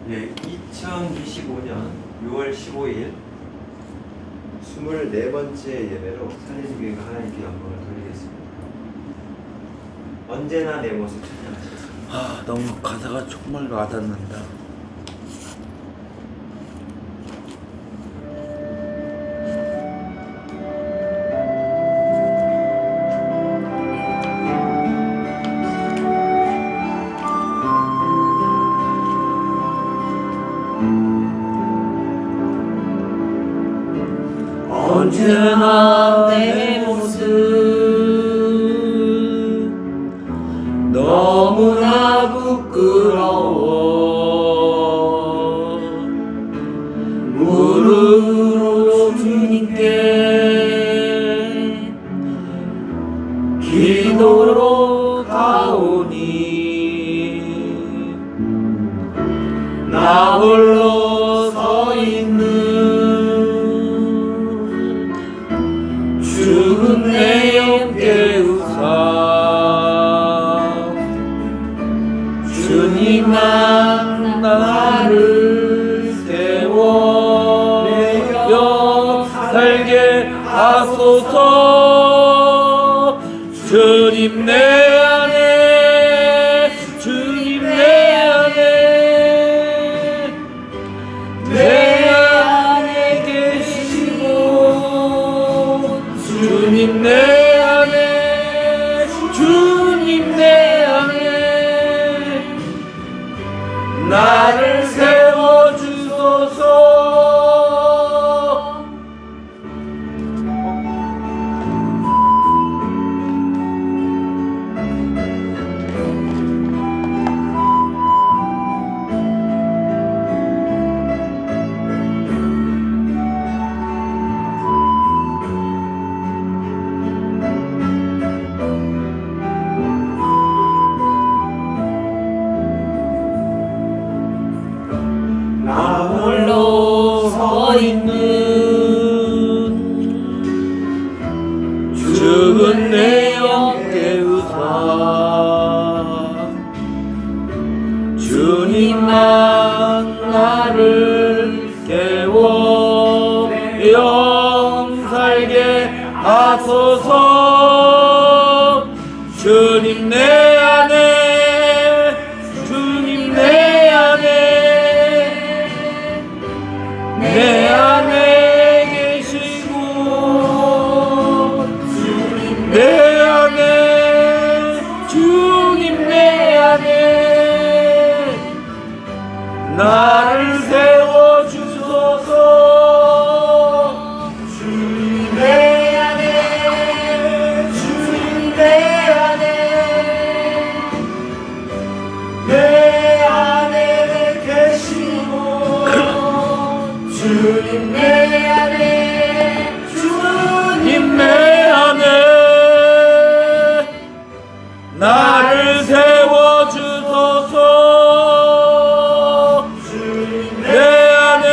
네, 2025년 6월 15일 24번째 예배로 살림교회가 하나님께 영광을 돌리겠습니다. 언제나 내 모습 찬양하시겠습니다. 너무 가사가 정말 와닿는다. 언제나 내 모습 너무나 부끄러워 무릎으로 주님께 기도로 가오니 나 홀로 서 있는 죽은 내 영 깨우사 주님만 나를 세워 영 살게 하소서. 주님 내 안에 주님 내 안에 내 안에 계시고 주님 내 안에 주님 내 안에 나를 세워주소서. 나 홀로 서 있는 죽은 내 영 깨우사 주님만 나를 깨워 영 살게 하소서. 주님 내 안에 주님 내 안에 내 안에 계시고 주님 내 안에 주님 내 안에 나를 세워주소서. 주님 내 안에 주님 내 안에 내 안에 계시고 주님 내 안에 주님 내 안에 나를 세워주소서. 주님 내 안에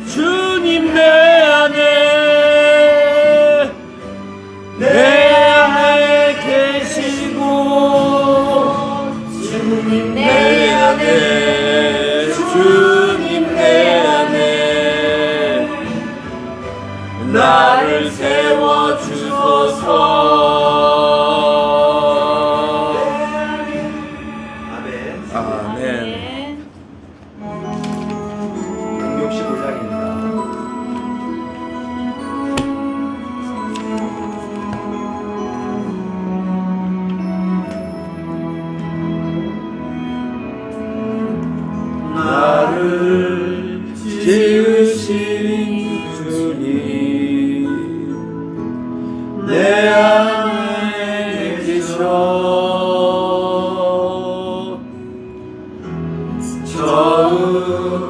주님 내 안에 내 안에 계시고 주님 내 안에 주님 내 안에 나를 세워주소서. 아멘. 아멘. 공동 15장입니다. 나를 지으신 주님 내 안에 계셔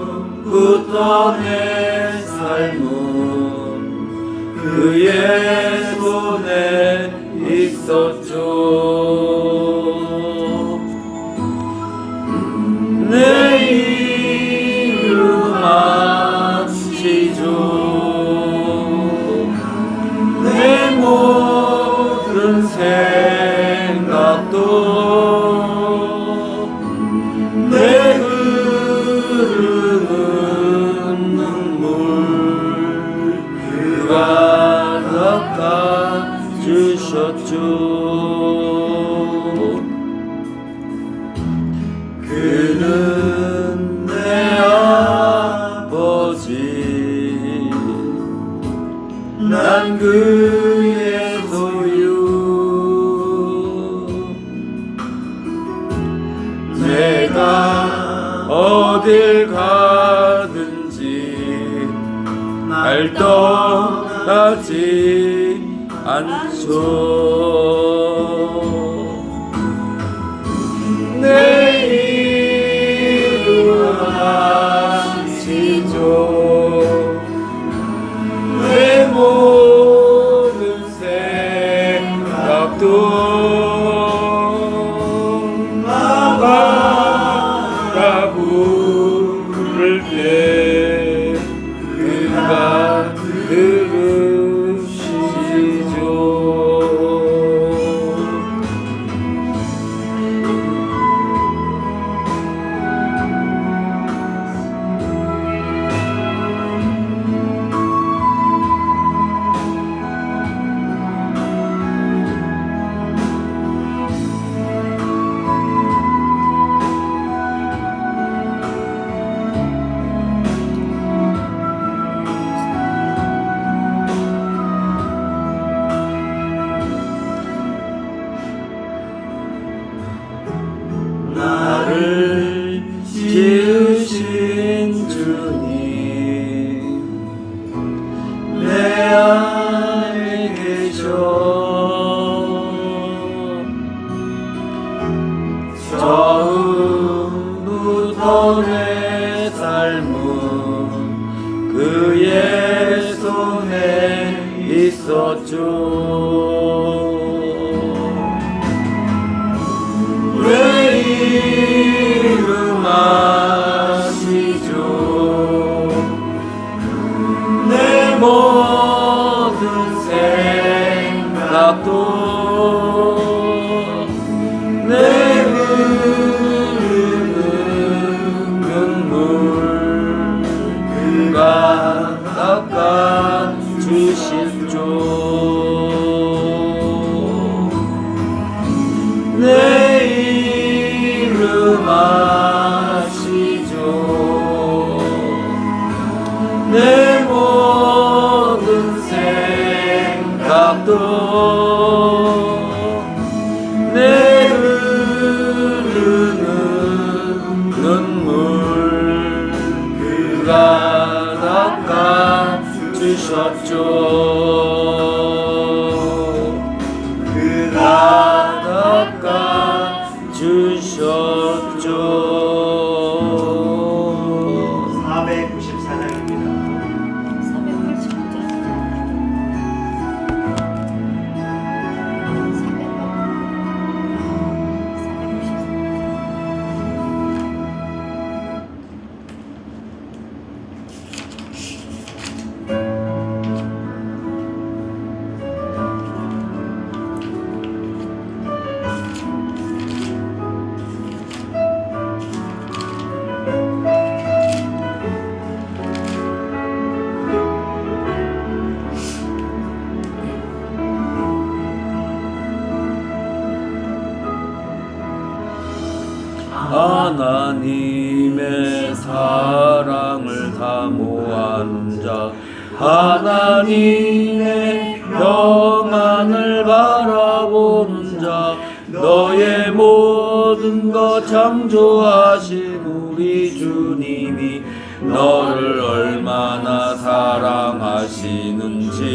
처음부터 내 삶은 그의 손에 있었죠. 내 이름 아시죠. 내 모든 생각도 내 어딜 가든지 날 떠나지 않죠. 내 이름 아시죠. 내 모든 생각도 아바라 부를 때 그가 들으시죠. 나를 지으신 주님 내 안에 계셔. 처음부터 내 삶은 그의 손에 있었죠. 내 이름 아시죠. 내 모든 생각도 내 흐르는 눈물 그가 닦아 주시죠. 내 이름 아시죠. 내 모든 생각도 내 흐르는 눈물 그가 닦아 주셨죠. 그가 닦아 주셨죠. 494장입니다. 489장. 하나님의 사랑을 사모하는 자, 하나님의 평안을 바라보는 자, 너의 모든 것 창조하신 우리 주님이 너를 얼마나 사랑하시는지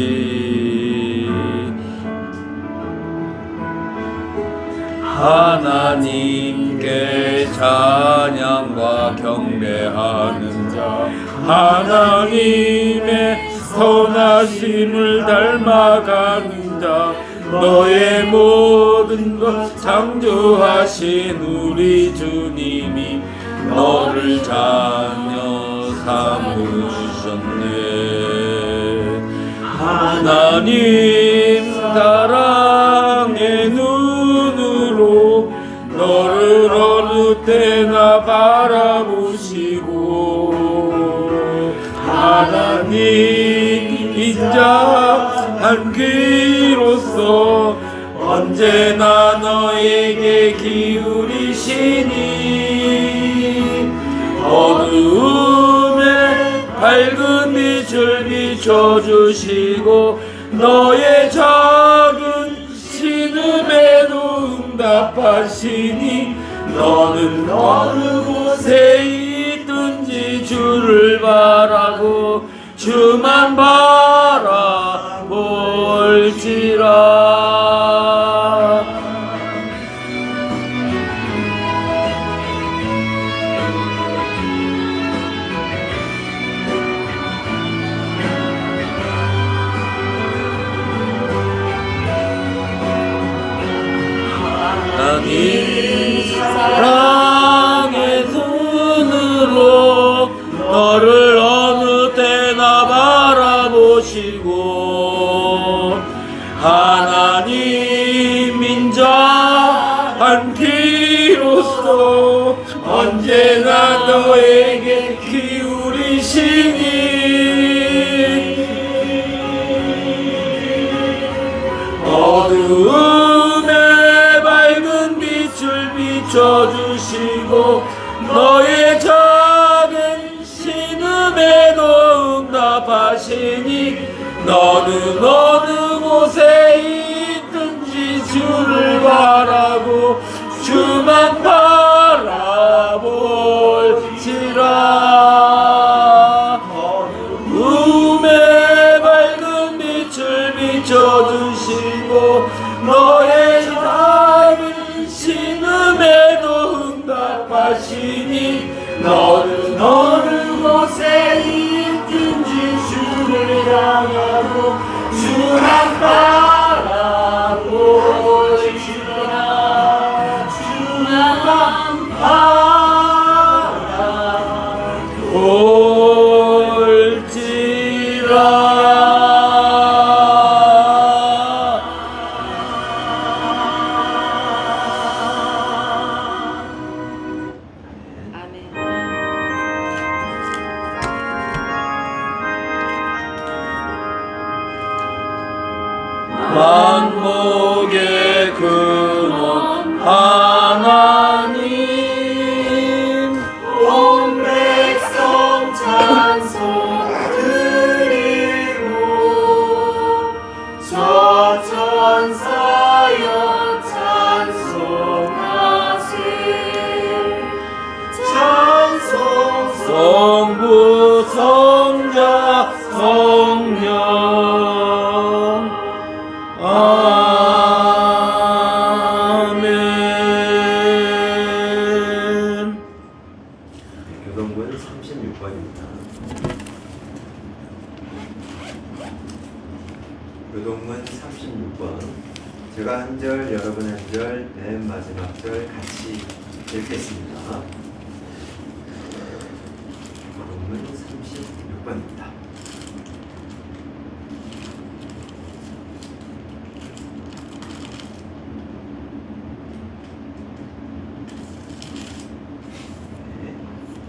하나님께 찬양과 경배하는 자, 하나님의 선하심을 닮아가는 자, 너의 모든 것 창조하신 우리 주님이 너를 자녀 삼으셨네. 하나님 사랑의 눈으로 너를 어느 때나 바라보시고 하나님 인자한 귀로서 언제나 너에게 기울이시니 어두움에 밝은 빛을 비춰주시고 너의 작은 신음에도 응답하시니 너는 어느 곳에 있든 주를 바라고 주만 바라볼지라. 하나님 사랑의 손으로 너를 어느 때나 바라보시고 하나님 인자한 귀로서 언제나 너에게 기울이시니 어두움에 밝은 빛을 비춰주시고 너의 작은 신음에도 응답하시니 너는 어느 곳에 있든지 주를 바라고 주만 바라볼지라. 어둠에 밝은 빛을 비춰주시고 너의 작은 신음에도 응답하시니 너는 어느 곳에 있든지 주를 향하고 주만 바라볼지라. 주만 바라볼지라. 아멘. 만복의 근원 하나님 온 백성 찬송 드리고 저 천사여 찬송하세. 찬송 성부 성자 성령 아멘. 교동문 36번입니다. 교동문 36번. 제가 한 절, 여러분 한 절, 맨 마지막 절 같이 읽겠습니다. 교동문 36번입니다.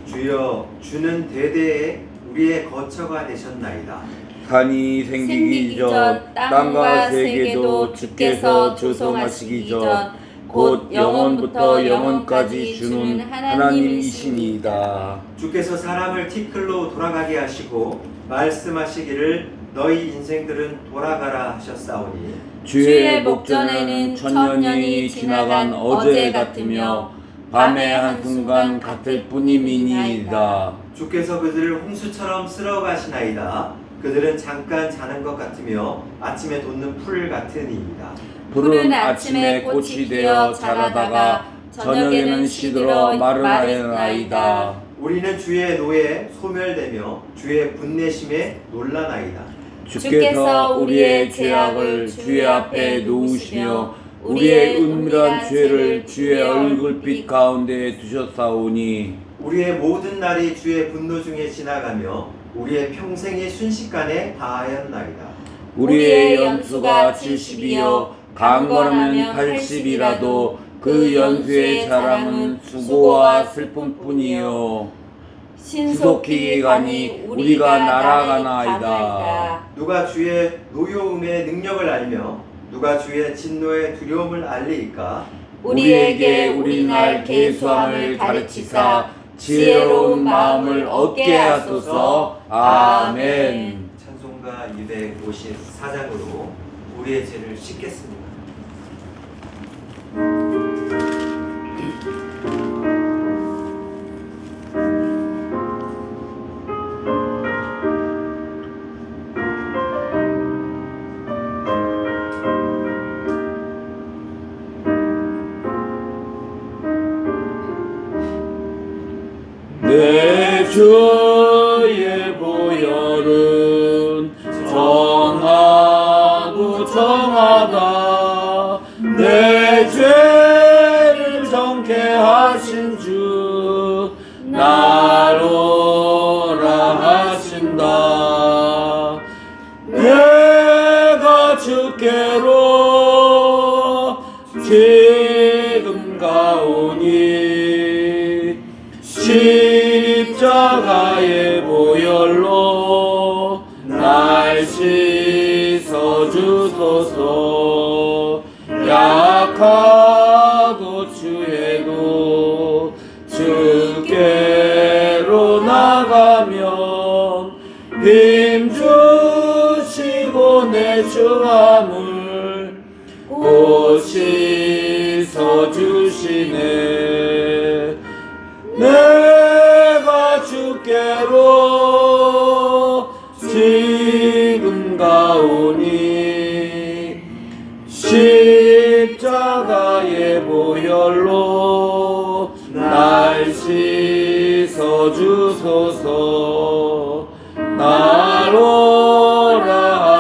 주여, 주는 대대에 우리의 거처가 되셨나이다. 산이 생기기 전 땅과 세계도 주께서 조성하시기 전 곧 영원부터 영원까지 주는 하나님이시니이다. 주께서 사람을 티끌로 돌아가게 하시고 말씀하시기를 너희 인생들은 돌아가라 하셨사오니 주의 목전에는 천년이 지나간 어제 같으며 밤의 한순간 같을 뿐임이니이다. 주께서 그들을 홍수처럼 쓸어가시나이다. 그들은 잠깐 자는 것 같으며 아침에 돋는 풀 같으니이다. 푸른 아침에 꽃이 되어 자라다가 저녁에는 시들어 마르나이다. 우리는 주의 노에 소멸되며 주의 분내심에 놀라나이다. 주께서 우리의 죄악을 주의 앞에 놓으시며 우리의 은밀한 죄를 주의 얼굴빛 가운데 두셨사오니 우리의 모든 날이 주의 분노 중에 지나가며 우리의 평생이 순식간에 다하였나이다. 우리의 연수가 70이요 강건하면 80이라도 그 연수의 자랑은 수고와 슬픔뿐이요 신속히 가니 우리가 날아가나이다. 누가 주의 노여움의 능력을 알며 누가 주의 진노의 두려움을 알리이까? 우리에게 우리날 계수함을 가르치사 지혜로운 마음을 얻게 하소서. 아멘. 찬송가 254장으로 우리의 죄를 씻겠습니다. 주의 보혈은 정하고 정하다. 내 죄를 정케 하신 주 나로라 하신다. 내가 주께로 지금 가오니 십자가의 보혈로 날 씻어주소서. 약하고 추해도 주께로 나가면 힘주시고 내 주함을 곧 씻어주시네. 내가 주께로 지금 가오니 십자가의 보혈로 날 씻어주소서. 나로라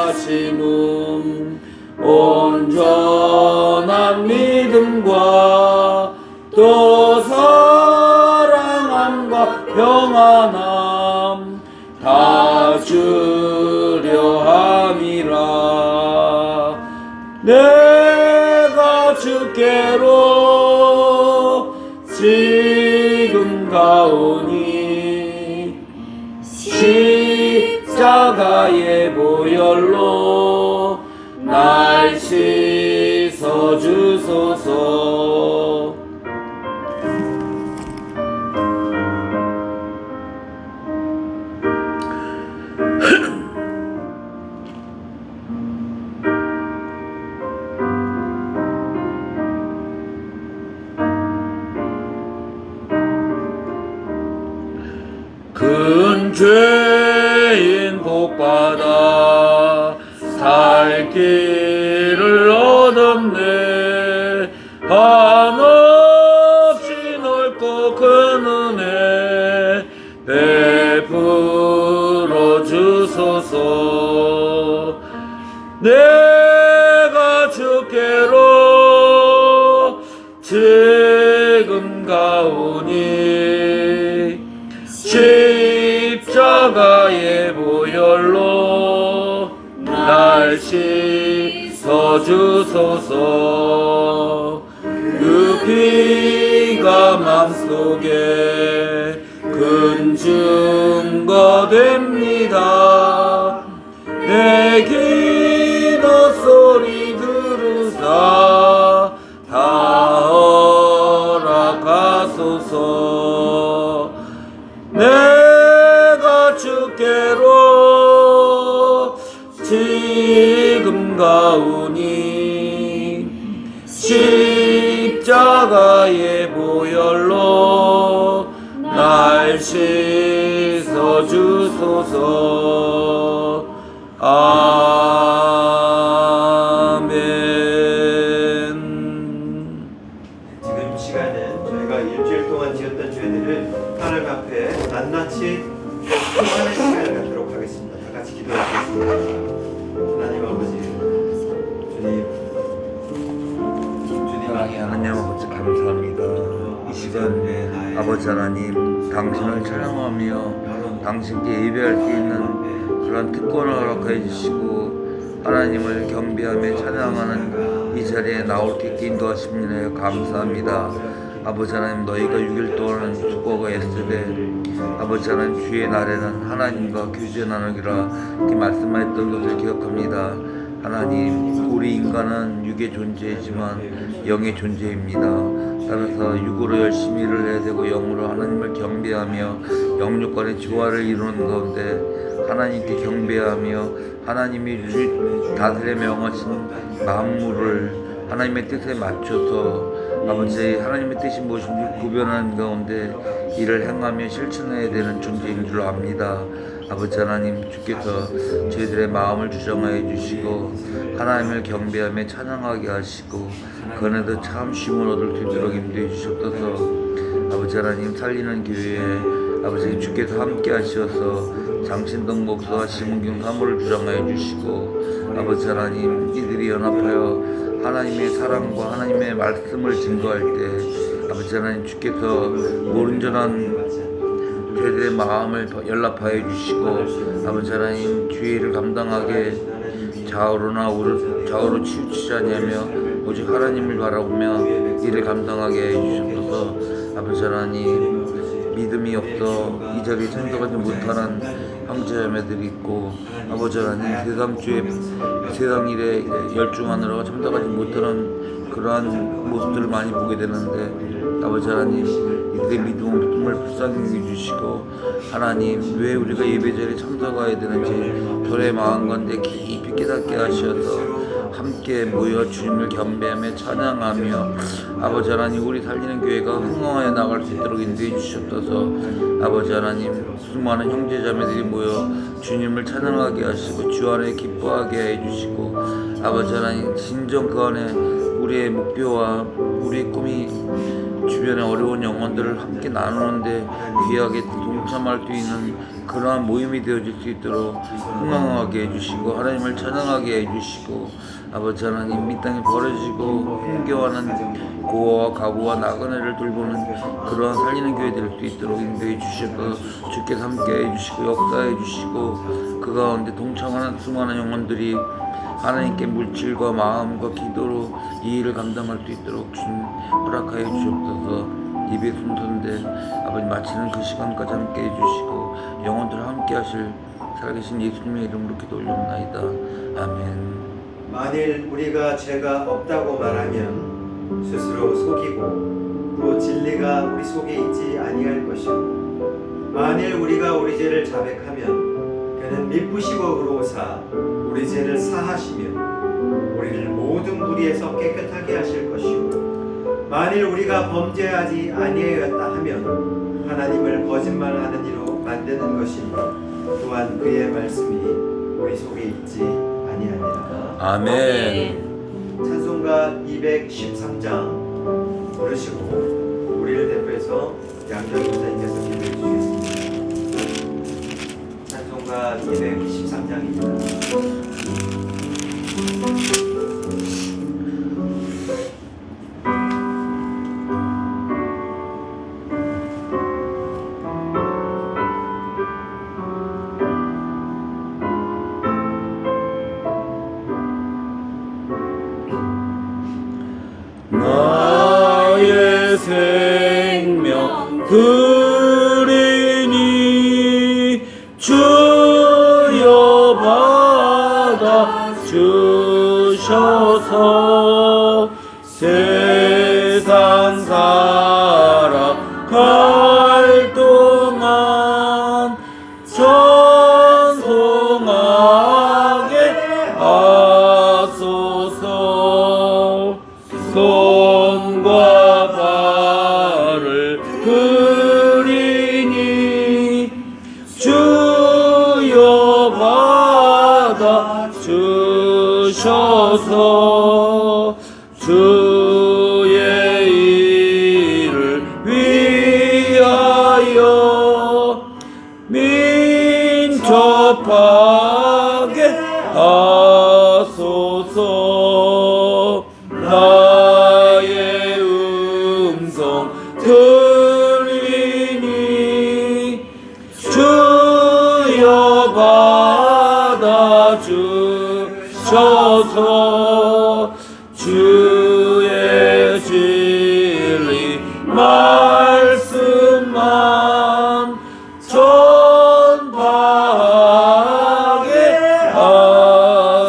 하심은 온전한 믿음과 또 사랑함과 평안함 다 주려 함이라. 내가 주께로 지금 가오니 십자가의 보혈로 날 씻어주소서. 큰 죄인 복받아 살 길을 얻었네. 한없이 넓고 큰 은혜 베풀어 주소서. 내가 주께로 지금 가오니 십자가의 보혈로 날 씻어주소서. 그 피가 맘속에 큰 증거 됩니다. 내 기도 소리 들으사 다 허락하소서. 내가 주께로 지금 가오니 십자가의 보혈로 날 씻어주소서. 아멘. 지금 이 시간은 저희가 일주일 동안 지었던 죄들을 하나님 앞에 낱낱이 통하는 시간을 갖도록 하겠습니다. 다 같이 기도하겠습니다. 하나님 아버지, 주님 하나님 아버지 감사합니다. 이 시간 아버지 하나님 당신을 찬양하며 당신께 예배할 수 있는 그런 특권을 허락해 주시고 하나님을 경배하며 찬양하는 이 자리에 나올 수 있게 인도하십니다. 감사합니다. 아버지 하나님, 너희가 6일 동안 수고가 애쓰되 아버지 하나님 주의 날에는 하나님과 교제 나누기라 이렇게 말씀하셨던 것을 기억합니다. 하나님, 우리 인간은 육의 존재이지만 영의 존재입니다. 따라서 육으로 열심히 일을 해야 되고 영으로 하나님을 경배하며 영육 간의 조화를 이루는 가운데 하나님께 경배하며 하나님이 다스려 명하신 만물을 하나님의 뜻에 맞춰서 아버지 하나님의 뜻이 무엇인지 구별하는 가운데 일을 행하며 실천해야 되는 존재인 줄 압니다. 아버지 하나님, 주께서 저희들의 마음을 주장하여 주시고 하나님을 경배하며 찬양하게 하시고 그 안에도 참 쉼을 얻을 수 있도록 인도해 주셨소서. 아버지 하나님, 살리는 교회에 아버지 주께서 함께 하셔서 장신동 목사와 심은경 사모를 주장하여 주시고 아버지 하나님 이들이 연합하여 하나님의 사랑과 하나님의 말씀을 증거할 때 아버지 하나님 주께서 모른전한 저희들의 마음을 연락하여 주시고 아버지 하나님 주의를 감당하게 좌우로 치우치지 아니하며 오직 하나님을 바라보며 이를 감당하게 해주셔서 아버지 하나님 믿음이 없어 이 자리에 참석하지 못하는 형제자매들이 있고 아버지 하나님 세상 일에 열중하느라 참석하지 못하는 그러한 모습들을 많이 보게 되는데 아버지 하나님 이들의 믿음을 불쌍히 여겨주시고 하나님 왜 우리가 예배자리에 참석해야 되는지 저의 마음 가운데 깊이 깨닫게 하셔서 함께 모여 주님을 경배하며 찬양하며 아버지 하나님 우리 살리는 교회가 흥황하여 나갈 수 있도록 인도해 주시옵소서. 아버지 하나님 수많은 형제자매들이 모여 주님을 찬양하게 하시고 주 안에 기뻐하게 해주시고 아버지 하나님 진정 그 안에 우리의 목표와 우리의 꿈이 주변의 어려운 영혼들을 함께 나누는데 귀하게 동참할 수 있는 그러한 모임이 되어질 수 있도록 흥황하게 해주시고 하나님을 찬양하게 해주시고 아버지 하나님 이 땅에 버려지고 힘겨워하는 고아와 가부와 나그네를 돌보는 그러한 살리는 교회 될 수 있도록 인도해 주시고 주께서 함께 해주시고 역사해 주시고 그 가운데 동참하는 수많은 영혼들이 하나님께 물질과 마음과 기도로 이 일을 감당할 수 있도록 주님 허락하여 주옵소서. 예배 순서인데 아버지 마치는 그 시간까지 함께 해주시고 영혼들을 함께 하실 살아계신 예수님의 이름으로 기도 올려옵나이다. 아멘. 만일 우리가 죄가 없다고 말하면 스스로 속이고 또 진리가 우리 속에 있지 아니할 것이고 만일 우리가 우리 죄를 자백하면 그는 미쁘시고 의로우사 우리 죄를 사하시며 우리를 모든 무리에서 깨끗하게 하실 것이고 만일 우리가 범죄하지 아니하였다 하면 하나님을 거짓말하는 이로 만드는 것이니 또한 그의 말씀이 우리 속에 있지 아니하니라. 아멘. 찬송가 213장 부르시고 우리를 대표해서 양정 목사님께서 기도해 주시겠습니다. 찬송가 213장입니다. 나의 생명 드리니 주여 받아 주셔서 세상 살아갈 동안 찬송하게 하소서. 손과 발을 그리니 주여 받아 주셔서 주의 일을 위하여 민첩하게 하소서. 나의 음성 들리니 주여 받아 주셔서 주의 진리 말씀만 전파하게 하소서.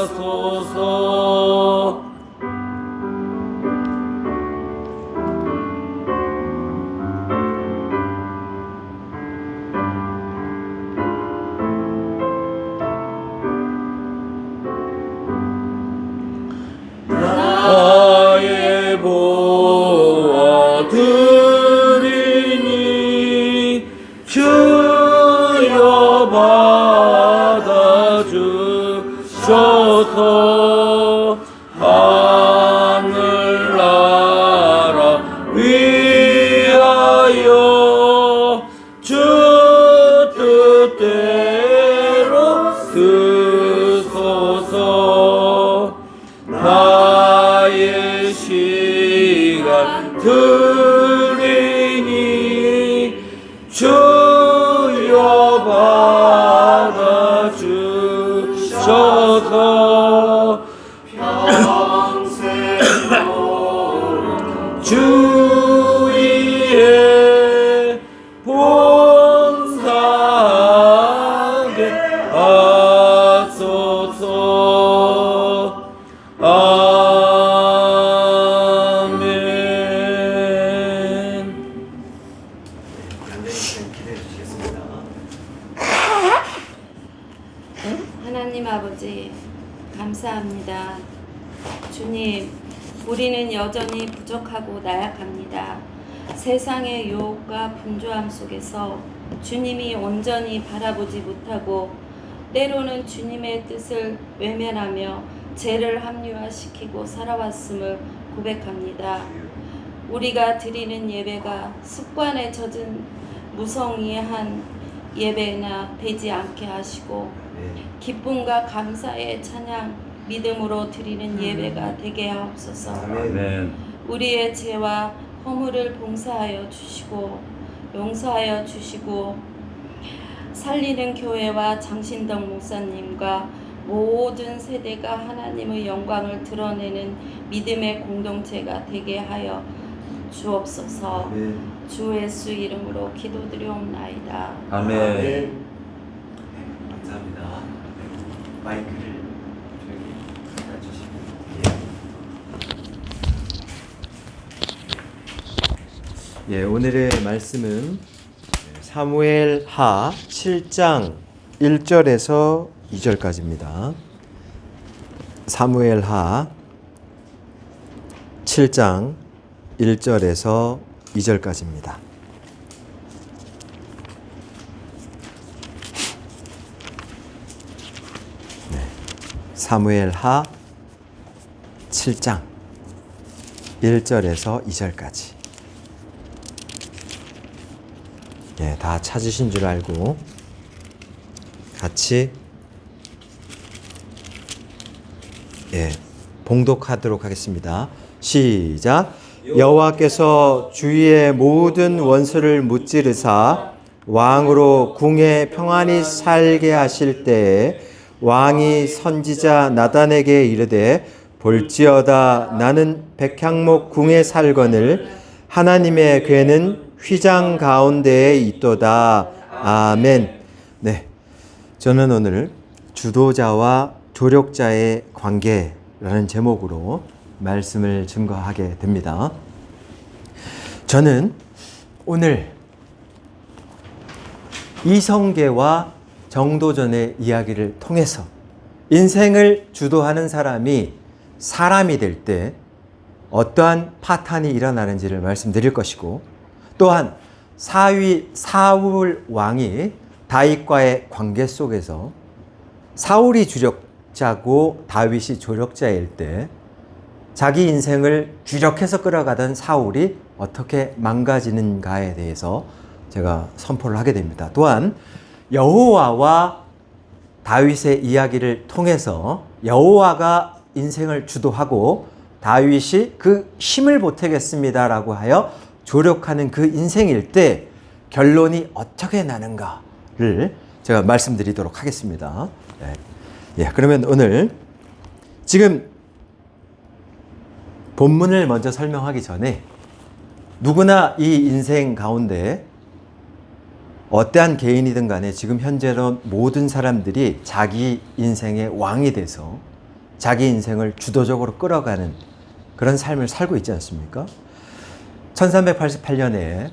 나의 보아 드리니 주여 받아 주셔서 하늘나라 위하여 주 하나님 아버지, 감사합니다. 주님, 우리는 여전히 부족하고 나약합니다. 세상의 유혹과 분주함 속에서 주님이 온전히 바라보지 못하고 때로는 주님의 뜻을 외면하며 죄를 합리화시키고 살아왔음을 고백합니다. 우리가 드리는 예배가 습관에 젖은 무성의한 예배나 되지 않게 하시고 기쁨과 감사의 찬양, 믿음으로 드리는 예배가 되게 하옵소서. 아멘. 우리의 죄와 허물을 봉사하여 주시고 용서하여 주시고 살리는 교회와 장신덕 목사님과 모든 세대가 하나님의 영광을 드러내는 믿음의 공동체가 되게 하여 주옵소서. 주 예수 이름으로 기도드리옵나이다. 아멘. 감사합니다. 마이크를 저기 갖다 주시고. 예, 오늘의 말씀은 사무엘 하 7장 1절에서 2절까지입니다. 사무엘 하 7장 1절에서 2절까지입니다. 사무엘 하 7장 1절에서 2절까지. 예, 다 찾으신 줄 알고 같이 봉독하도록 하겠습니다. 시작. 여호와께서 주위의 모든 원수를 무찌르사 왕으로 궁에 평안히 살게 하실 때에 왕이 선지자 나단에게 이르되 볼지어다 나는 백향목 궁에 살거늘 하나님의 궤는 휘장 가운데에 있도다. 아멘. 네, 저는 오늘 주도자와 조력자의 관계라는 제목으로 말씀을 증거하게 됩니다. 저는 오늘 이성계와 정도전의 이야기를 통해서 인생을 주도하는 사람이 사람이 될 때 어떠한 파탄이 일어나는지를 말씀드릴 것이고, 또한 사울 왕이 다윗과의 관계 속에서 사울이 주력자고 다윗이 조력자일 때 자기 인생을 주력해서 끌어가던 사울이 어떻게 망가지는가에 대해서 제가 선포를 하게 됩니다. 또한 여호와와 다윗의 이야기를 통해서 여호와가 인생을 주도하고 다윗이 그 힘을 보태겠습니다라고 하여 조력하는 그 인생일 때 결론이 어떻게 나는가를 제가 말씀드리도록 하겠습니다. 그러면 오늘 지금 본문을 먼저 설명하기 전에 누구나 이 인생 가운데 어떠한 개인이든 간에 지금 현재로 모든 사람들이 자기 인생의 왕이 돼서 자기 인생을 주도적으로 끌어가는 그런 삶을 살고 있지 않습니까? 1388년에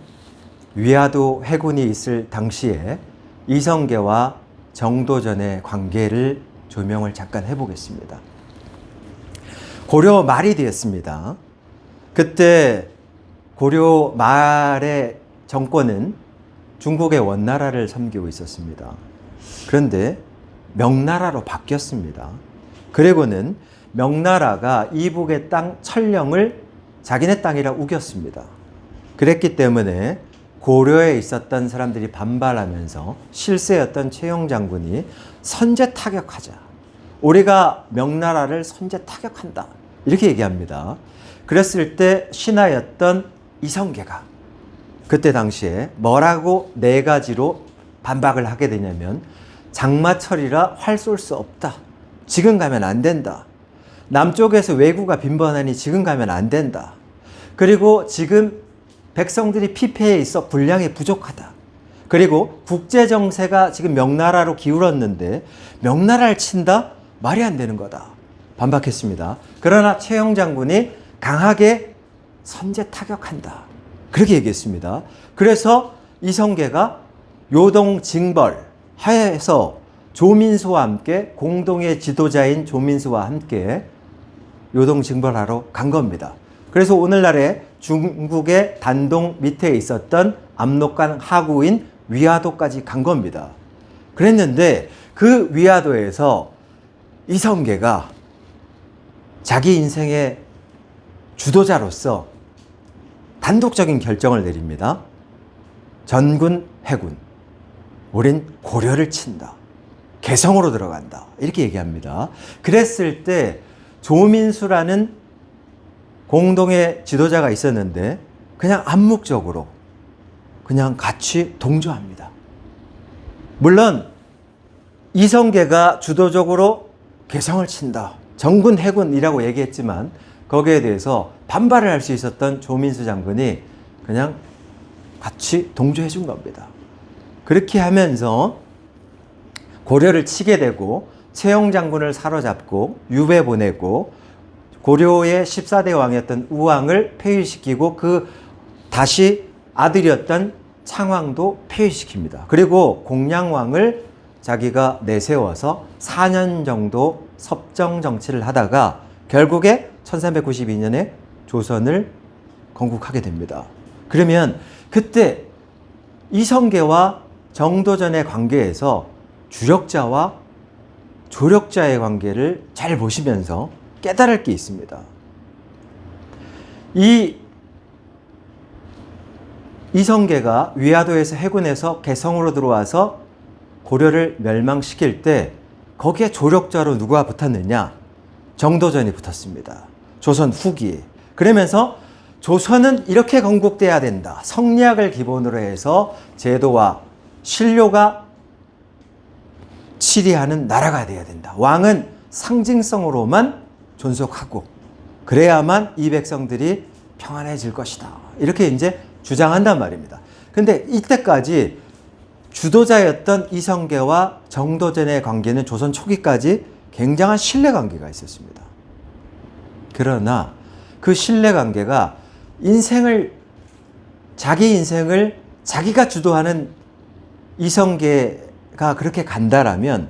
위화도 해군이 있을 당시에 이성계와 정도전의 관계를 조명을 잠깐 해보겠습니다. 고려 말이 되었습니다. 그때 고려 말의 정권은 중국의 원나라를 섬기고 있었습니다. 그런데 명나라로 바뀌었습니다. 그리고는 명나라가 이북의 땅 천령을 자기네 땅이라 우겼습니다. 그랬기 때문에 고려에 있었던 사람들이 반발하면서 실세였던 최영 장군이 선제 타격하자. 우리가 명나라를 선제 타격한다. 이렇게 얘기합니다. 그랬을 때 신하였던 이성계가 그때 당시에 뭐라고 네 가지로 반박을 하게 되냐면, 장마철이라 활 쏠 수 없다. 지금 가면 안 된다. 남쪽에서 왜구가 빈번하니 지금 가면 안 된다. 그리고 지금 백성들이 피폐해 있어 분량이 부족하다. 그리고 국제정세가 지금 명나라로 기울었는데 명나라를 친다? 말이 안 되는 거다. 반박했습니다. 그러나 최영 장군이 강하게 선제 타격한다. 그렇게 얘기했습니다. 그래서 이성계가 요동 징벌 하에서 조민수와 함께 공동의 지도자인 조민수와 함께 요동징벌하러 간 겁니다. 그래서 오늘날에 중국의 단동 밑에 있었던 압록강 하구인 위화도까지 간 겁니다. 그랬는데 그 위화도에서 이성계가 자기 인생의 주도자로서 단독적인 결정을 내립니다. 전군, 해군, 우린 고려를 친다. 개성으로 들어간다. 이렇게 얘기합니다. 그랬을 때 조민수라는 공동의 지도자가 있었는데 그냥 암묵적으로 그냥 같이 동조합니다. 물론 이성계가 주도적으로 개성을 친다. 전군, 해군이라고 얘기했지만 거기에 대해서 반발을 할 수 있었던 조민수 장군이 그냥 같이 동조해 준 겁니다. 그렇게 하면서 고려를 치게 되고 최영 장군을 사로잡고 유배 보내고 고려의 14대 왕이었던 우왕을 폐위시키고 그 다시 아들이었던 창왕도 폐위시킵니다. 그리고 공양왕을 자기가 내세워서 4년 정도 섭정 정치를 하다가 결국에 1392년에 조선을 건국하게 됩니다. 그러면 그때 이성계와 정도전의 관계에서 주력자와 조력자의 관계를 잘 보시면서 깨달을 게 있습니다. 이성계가 위화도에서 해군에서 개성으로 들어와서 고려를 멸망시킬 때 거기에 조력자로 누가 붙었느냐? 정도전이 붙었습니다. 조선 후기에. 그러면서 조선은 이렇게 건국돼야 된다. 성리학을 기본으로 해서 제도와 신료가 치리하는 나라가 돼야 된다. 왕은 상징성으로만 존속하고 그래야만 이 백성들이 평안해질 것이다. 이렇게 이제 주장한단 말입니다. 근데 이때까지 주도자였던 이성계와 정도전의 관계는 조선 초기까지 굉장한 신뢰관계가 있었습니다. 그러나 그 신뢰관계가 자기 인생을 자기가 주도하는 이성계가 그렇게 간다라면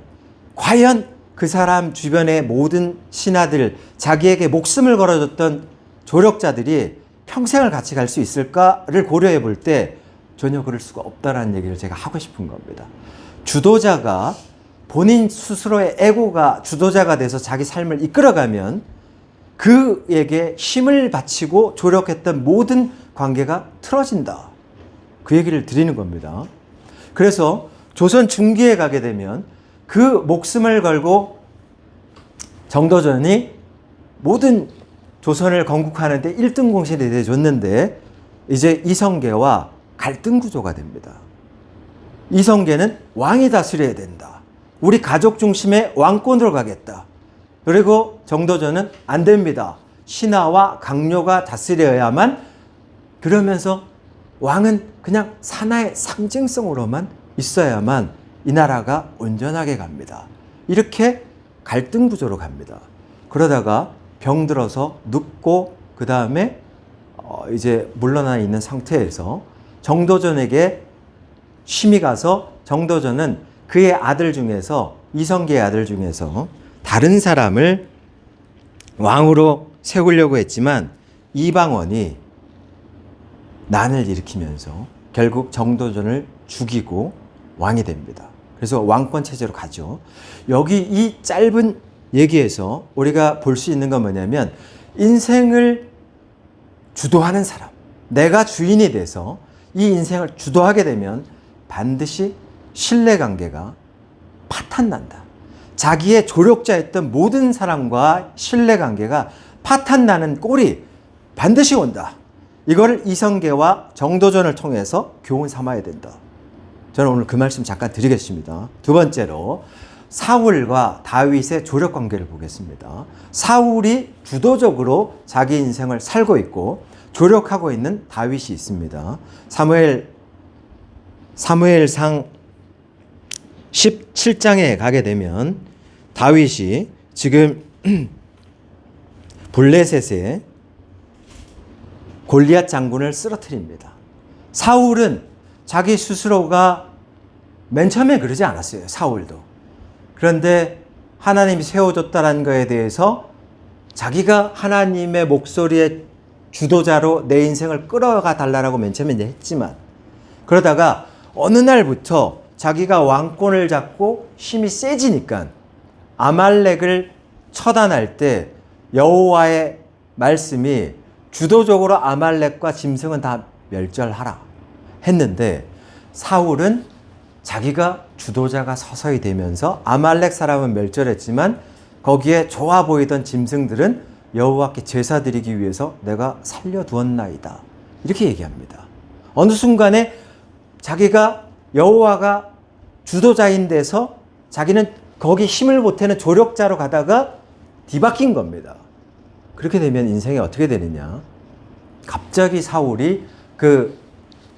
과연 그 사람 주변의 모든 신하들, 자기에게 목숨을 걸어줬던 조력자들이 평생을 같이 갈 수 있을까를 고려해 볼 때 전혀 그럴 수가 없다라는 얘기를 제가 하고 싶은 겁니다. 주도자가 본인 스스로의 에고가 주도자가 돼서 자기 삶을 이끌어가면 그에게 힘을 바치고 조력했던 모든 관계가 틀어진다. 그 얘기를 드리는 겁니다. 그래서 조선 중기에 가게 되면 그 목숨을 걸고 정도전이 모든 조선을 건국하는데 1등 공신이 내줬는데 이제 이성계와 갈등 구조가 됩니다. 이성계는 왕이 다스려야 된다. 우리 가족 중심의 왕권으로 가겠다. 그리고 정도전은 안 됩니다. 신하와 강요가 다스려야만, 그러면서 왕은 그냥 산하의 상징성으로만 있어야만 이 나라가 온전하게 갑니다. 이렇게 갈등 구조로 갑니다. 그러다가 병들어서 눕고 그 다음에 이제 물러나 있는 상태에서 정도전에게 힘이 가서 정도전은 그의 아들 중에서, 이성계의 아들 중에서 다른 사람을 왕으로 세우려고 했지만 이방원이 난을 일으키면서 결국 정도전을 죽이고 왕이 됩니다. 그래서 왕권 체제로 가죠. 여기 이 짧은 얘기에서 우리가 볼 수 있는 건 뭐냐면, 인생을 주도하는 사람, 내가 주인이 돼서 이 인생을 주도하게 되면 반드시 신뢰관계가 파탄난다. 자기의 조력자였던 모든 사람과 신뢰관계가 파탄나는 꼴이 반드시 온다. 이걸 이성계와 정도전을 통해서 교훈 삼아야 된다. 저는 오늘 그 말씀 잠깐 드리겠습니다. 두 번째로 사울과 다윗의 조력 관계를 보겠습니다. 사울이 주도적으로 자기 인생을 살고 있고 조력하고 있는 다윗이 있습니다. 사무엘상 17장에 가게 되면 다윗이 지금 블레셋에 골리앗 장군을 쓰러뜨립니다. 사울은 자기 스스로가 맨 처음에 그러지 않았어요. 사울도 그런데 하나님이 세워줬다는 것에 대해서 자기가 하나님의 목소리의 주도자로 내 인생을 끌어가 달라고 맨 처음에 했지만, 그러다가 어느 날부터 자기가 왕권을 잡고 힘이 세지니까 아말렉을 처단할 때 여호와의 말씀이 주도적으로 아말렉과 짐승은 다 멸절하라 했는데, 사울은 자기가 주도자가 서서히 되면서 아말렉 사람은 멸절했지만 거기에 좋아 보이던 짐승들은 여호와께 제사 드리기 위해서 내가 살려두었나이다, 이렇게 얘기합니다. 어느 순간에 자기가 여호와가 주도자인 데서 자기는 거기 힘을 보태는 조력자로 가다가 뒤바뀐 겁니다. 그렇게 되면 인생이 어떻게 되느냐? 갑자기 사울이 그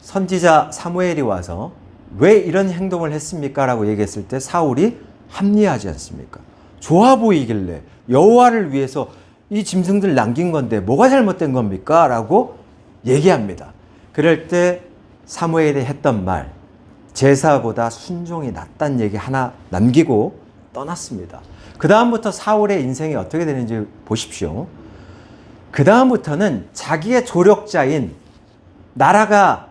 선지자 사무엘이 와서 왜 이런 행동을 했습니까? 라고 얘기했을 때 사울이 합리하지 않습니까? 좋아 보이길래 여호와를 위해서 이 짐승들 남긴 건데 뭐가 잘못된 겁니까? 라고 얘기합니다. 그럴 때 사무엘이 했던 말, 제사보다 순종이 낫다는 얘기 하나 남기고 떠났습니다. 그 다음부터 사울의 인생이 어떻게 되는지 보십시오. 그 다음부터는 자기의 조력자인, 나라가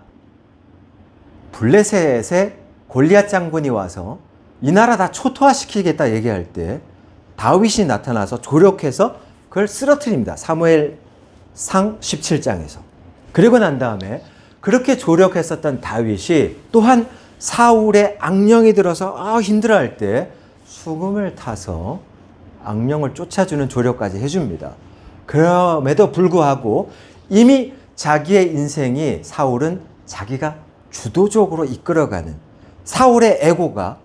블레셋의 골리앗 장군이 와서 이 나라 다 초토화시키겠다 얘기할 때 다윗이 나타나서 조력해서 그걸 쓰러뜨립니다. 사무엘상 17장에서. 그리고 난 다음에 그렇게 조력했었던 다윗이 또한 사울의 악령이 들어서 힘들어할 때 수금을 타서 악령을 쫓아주는 조력까지 해줍니다. 그럼에도 불구하고 이미 자기의 인생이, 사울은 자기가 주도적으로 이끌어가는, 사울의 에고가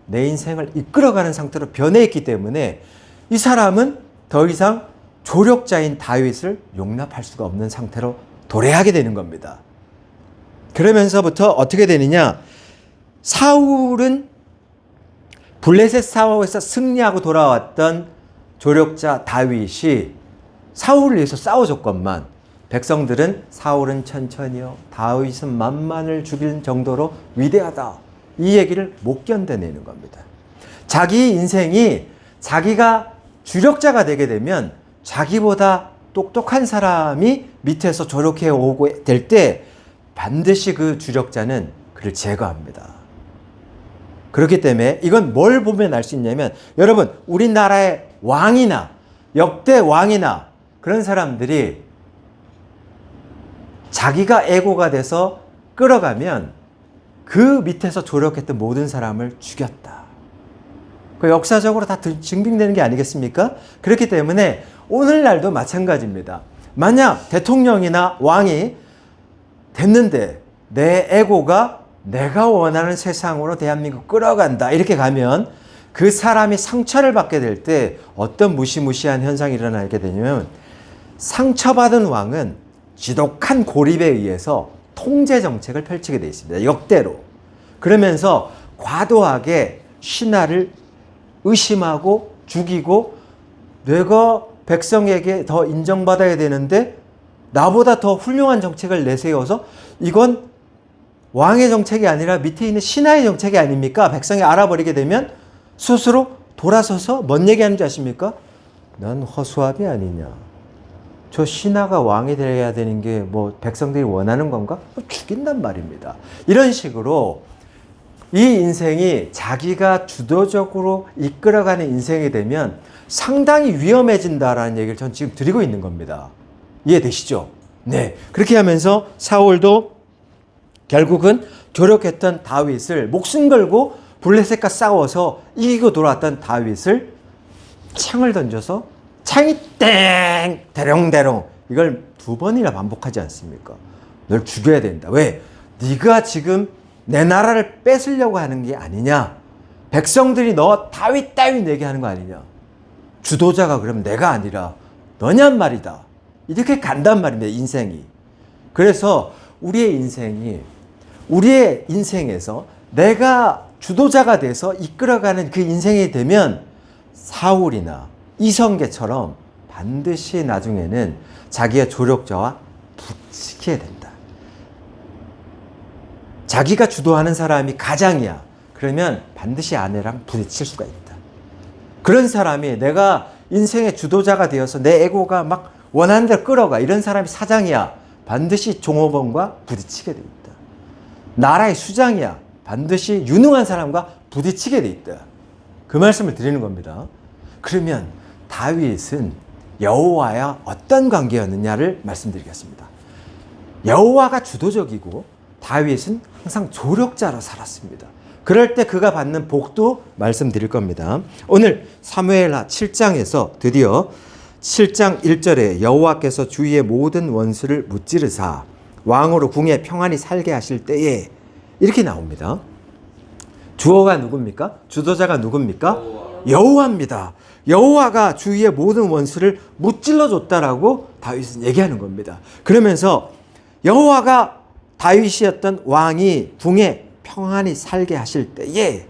내 인생을 이끌어가는 상태로 변해있기 때문에 이 사람은 더 이상 조력자인 다윗을 용납할 수가 없는 상태로 도래하게 되는 겁니다. 그러면서부터 어떻게 되느냐? 사울은 블레셋 싸움에서 승리하고 돌아왔던 조력자 다윗이 사울을 위해서 싸워줬건만 백성들은 사울은 천천히요, 다윗은 만만을 죽일 정도로 위대하다, 이 얘기를 못 견뎌내는 겁니다. 자기 인생이 자기가 주력자가 되게 되면 자기보다 똑똑한 사람이 밑에서 조력해 오고 될 때 반드시 그 주력자는 그를 제거합니다. 그렇기 때문에 이건 뭘 보면 알 수 있냐면, 여러분, 우리나라의 왕이나 역대 왕이나 그런 사람들이 자기가 에고가 돼서 끌어가면 그 밑에서 조력했던 모든 사람을 죽였다. 그 역사적으로 다 증빙되는 게 아니겠습니까? 그렇기 때문에 오늘날도 마찬가지입니다. 만약 대통령이나 왕이 됐는데 내 에고가 내가 원하는 세상으로 대한민국 끌어간다, 이렇게 가면 그 사람이 상처를 받게 될 때 어떤 무시무시한 현상이 일어나게 되냐면, 상처받은 왕은 지독한 고립에 의해서 통제 정책을 펼치게 되어 있습니다. 역대로. 그러면서 과도하게 신하를 의심하고 죽이고, 내가 백성에게 더 인정받아야 되는데 나보다 더 훌륭한 정책을 내세워서 이건 왕의 정책이 아니라 밑에 있는 신하의 정책이 아닙니까? 백성이 알아버리게 되면 스스로 돌아서서 뭔 얘기하는지 아십니까? 난 허수아비 아니냐, 저 신하가 왕이 되어야 되는 게 뭐 백성들이 원하는 건가? 죽인단 말입니다. 이런 식으로 이 인생이 자기가 주도적으로 이끌어가는 인생이 되면 상당히 위험해진다라는 얘기를 전 지금 드리고 있는 겁니다. 이해되시죠? 네. 그렇게 하면서 사울도 결국은 조력했던 다윗을, 목숨 걸고 블레셋과 싸워서 이기고 돌아왔던 다윗을 창을 던져서 창이 땡! 대롱대롱. 이걸 2번이나 반복하지 않습니까? 널 죽여야 된다. 왜? 네가 지금 내 나라를 뺏으려고 하는 게 아니냐? 백성들이 너 다윗 얘기하는 거 아니냐? 주도자가 그러면 내가 아니라 너냔 말이다. 이렇게 간단 말입니다, 인생이. 그래서 우리의 인생에서 내가 주도자가 돼서 이끌어가는 그 인생이 되면 사울이나 이성계처럼 반드시 나중에는 자기의 조력자와 부딪히게 된다. 자기가 주도하는 사람이 가장이야. 그러면 반드시 아내랑 부딪힐 수가 있다. 그런 사람이 내가 인생의 주도자가 되어서 내 에고가 막 원하는 대로 끌어가. 이런 사람이 사장이야. 반드시 종업원과 부딪히게 돼 있다. 나라의 수장이야. 반드시 유능한 사람과 부딪히게 돼 있다. 그 말씀을 드리는 겁니다. 그러면 다윗은 여호와와 어떤 관계였느냐를 말씀드리겠습니다. 여호와가 주도적이고 다윗은 항상 조력자로 살았습니다. 그럴 때 그가 받는 복도 말씀드릴 겁니다. 오늘 사무엘하 7장에서 드디어 7장 1절에 여호와께서 주위의 모든 원수를 무찌르사 왕으로 궁에 평안히 살게 하실 때에 이렇게 나옵니다. 주어가 누굽니까? 주도자가 누굽니까? 여호와입니다. 여호와가 주위의 모든 원수를 무찔러 줬다라고 다윗은 얘기하는 겁니다. 그러면서 여호와가 다윗이었던 왕이 궁에 평안히 살게 하실 때에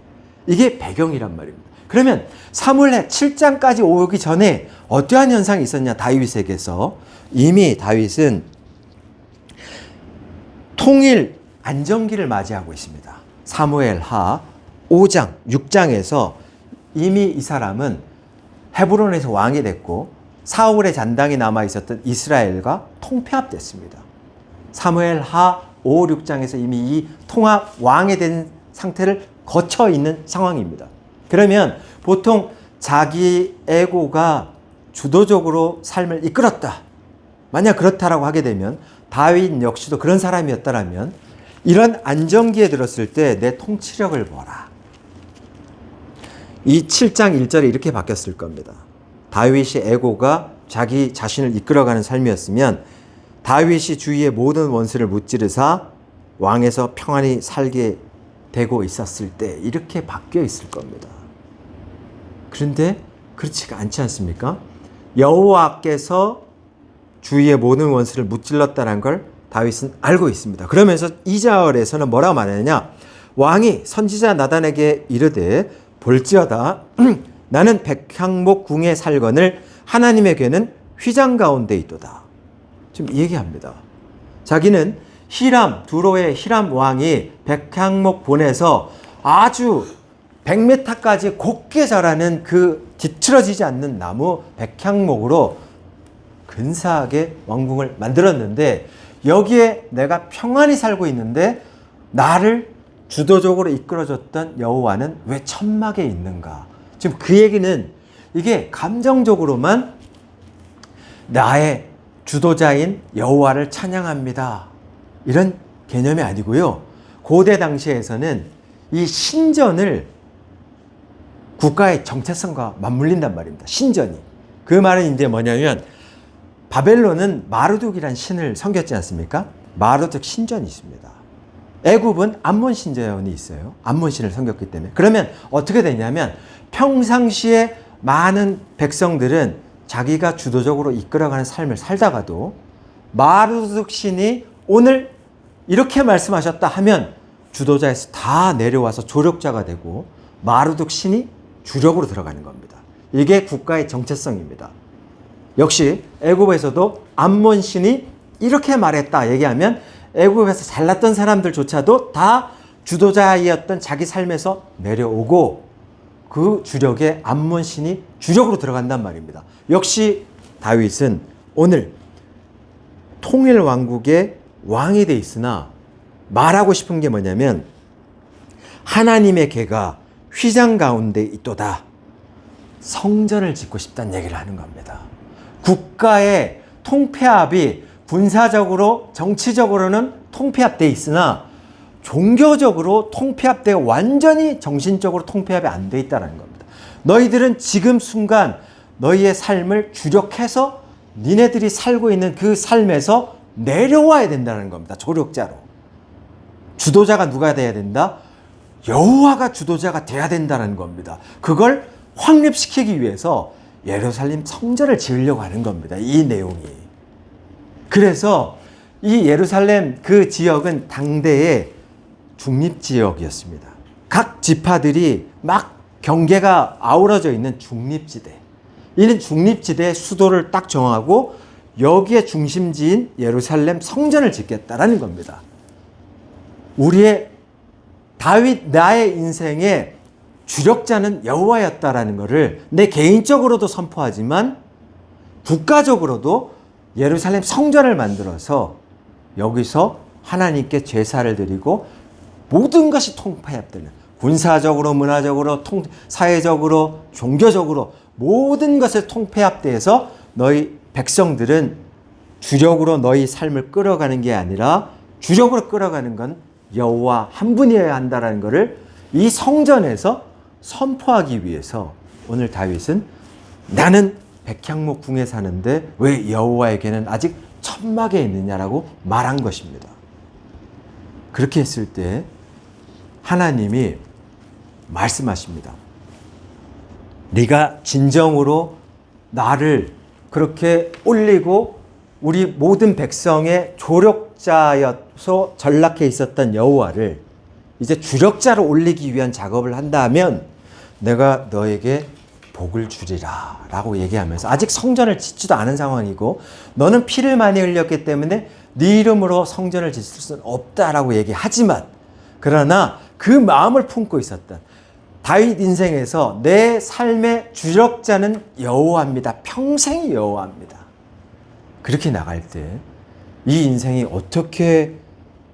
이게 배경이란 말입니다. 그러면 사무엘하 7장까지 오기 전에 어떠한 현상이 있었냐? 다윗에게서 이미 다윗은 통일 안정기를 맞이하고 있습니다. 사무엘하 5장, 6장에서 이미 이 사람은 헤브론에서 왕이 됐고 사울의 잔당이 남아 있었던 이스라엘과 통폐합됐습니다. 사무엘하 5, 6장에서 이미 이 통합 왕이 된 상태를 거쳐 있는 상황입니다. 그러면 보통 자기 에고가 주도적으로 삶을 이끌었다. 만약 그렇다라고 하게 되면 다윗 역시도 그런 사람이었다라면 이런 안정기에 들었을 때 내 통치력을 보라. 이 7장 1절에 이렇게 바뀌었을 겁니다. 다윗의 에고가 자기 자신을 이끌어가는 삶이었으면 다윗이 주위의 모든 원수를 무찌르사 왕에서 평안히 살게 되고 있었을 때 이렇게 바뀌어 있을 겁니다. 그런데 그렇지가 않지 않습니까? 여호와께서 주위의 모든 원수를 무찔렀다는 걸 다윗은 알고 있습니다. 그러면서 2절에서는 뭐라고 말하느냐? 왕이 선지자 나단에게 이르되 볼지어다 나는 백향목 궁에 살거늘 하나님의 궤는 휘장 가운데 있도다. 지금 얘기합니다. 자기는 히람, 두로의 히람 왕이 백향목 본에서 아주 100m까지 곱게 자라는 그 뒤틀어지지 않는 나무 백향목으로 근사하게 왕궁을 만들었는데 여기에 내가 평안히 살고 있는데 나를 주도적으로 이끌어줬던 여호와는 왜 천막에 있는가? 지금 그 얘기는 이게 감정적으로만 나의 주도자인 여호와를 찬양합니다. 이런 개념이 아니고요. 고대 당시에서는 이 신전을 국가의 정체성과 맞물린단 말입니다. 신전이. 그 말은 이제 뭐냐면 바벨론은 마르둑이란 신을 섬겼지 않습니까? 마르둑 신전이 있습니다. 애굽은 암몬 신전이 있어요. 암몬 신을 섬겼기 때문에. 그러면 어떻게 되냐면 평상시에 많은 백성들은 자기가 주도적으로 이끌어가는 삶을 살다가도 마르둑 신이 오늘 이렇게 말씀하셨다 하면 주도자에서 다 내려와서 조력자가 되고 마르둑 신이 주력으로 들어가는 겁니다. 이게 국가의 정체성입니다. 역시 애굽에서도 암몬 신이 이렇게 말했다 얘기하면 애굽에서 잘났던 사람들조차도 다 주도자이었던 자기 삶에서 내려오고 그 주력에 암몬 신이 주력으로 들어간단 말입니다. 역시 다윗은 오늘 통일 왕국의 왕이 돼 있으나 말하고 싶은 게 뭐냐면 하나님의 궤가 휘장 가운데 있도다. 성전을 짓고 싶다는 얘기를 하는 겁니다. 국가의 통폐합이 군사적으로 정치적으로는 통폐합돼 있으나 종교적으로 통폐합되고 완전히 정신적으로 통폐합이 안 돼 있다는 겁니다. 너희들은 지금 순간 너희의 삶을 주력해서 니네들이 살고 있는 그 삶에서 내려와야 된다는 겁니다. 조력자로. 주도자가 누가 돼야 된다? 여호와가 주도자가 돼야 된다는 겁니다. 그걸 확립시키기 위해서 예루살렘 성전을 지으려고 하는 겁니다. 이 내용이. 그래서 이 예루살렘 그 지역은 당대의 중립지역이었습니다. 각 지파들이 막 경계가 아우러져 있는 중립지대. 이는 중립지대의 수도를 딱 정하고 여기에 중심지인 예루살렘 성전을 짓겠다라는 겁니다. 우리의 다윗 나의 인생의 주력자는 여호와였다라는 것을 내 개인적으로도 선포하지만 국가적으로도 예루살렘 성전을 만들어서 여기서 하나님께 제사를 드리고 모든 것이 통폐합되는, 군사적으로, 문화적으로, 사회적으로, 종교적으로 모든 것을 통폐합돼서 너희 백성들은 주력으로 너희 삶을 끌어가는 게 아니라 주력으로 끌어가는 건 여호와 한 분이어야 한다는 것을 이 성전에서 선포하기 위해서 오늘 다윗은 나는 백향목 궁에 사는데 왜 여호와에게는 아직 천막에 있느냐라고 말한 것입니다. 그렇게 했을 때 하나님이 말씀하십니다. 네가 진정으로 나를 그렇게 올리고 우리 모든 백성의 조력자여서 전락해 있었던 여호와를 이제 주력자로 올리기 위한 작업을 한다면 내가 너에게 복을 주리라 라고 얘기하면서 아직 성전을 짓지도 않은 상황이고 너는 피를 많이 흘렸기 때문에 네 이름으로 성전을 짓을 수는 없다라고 얘기하지만 그러나 그 마음을 품고 있었던 다윗 인생에서 내 삶의 주력자는 여호와입니다. 평생이 여호와입니다. 그렇게 나갈 때 이 인생이 어떻게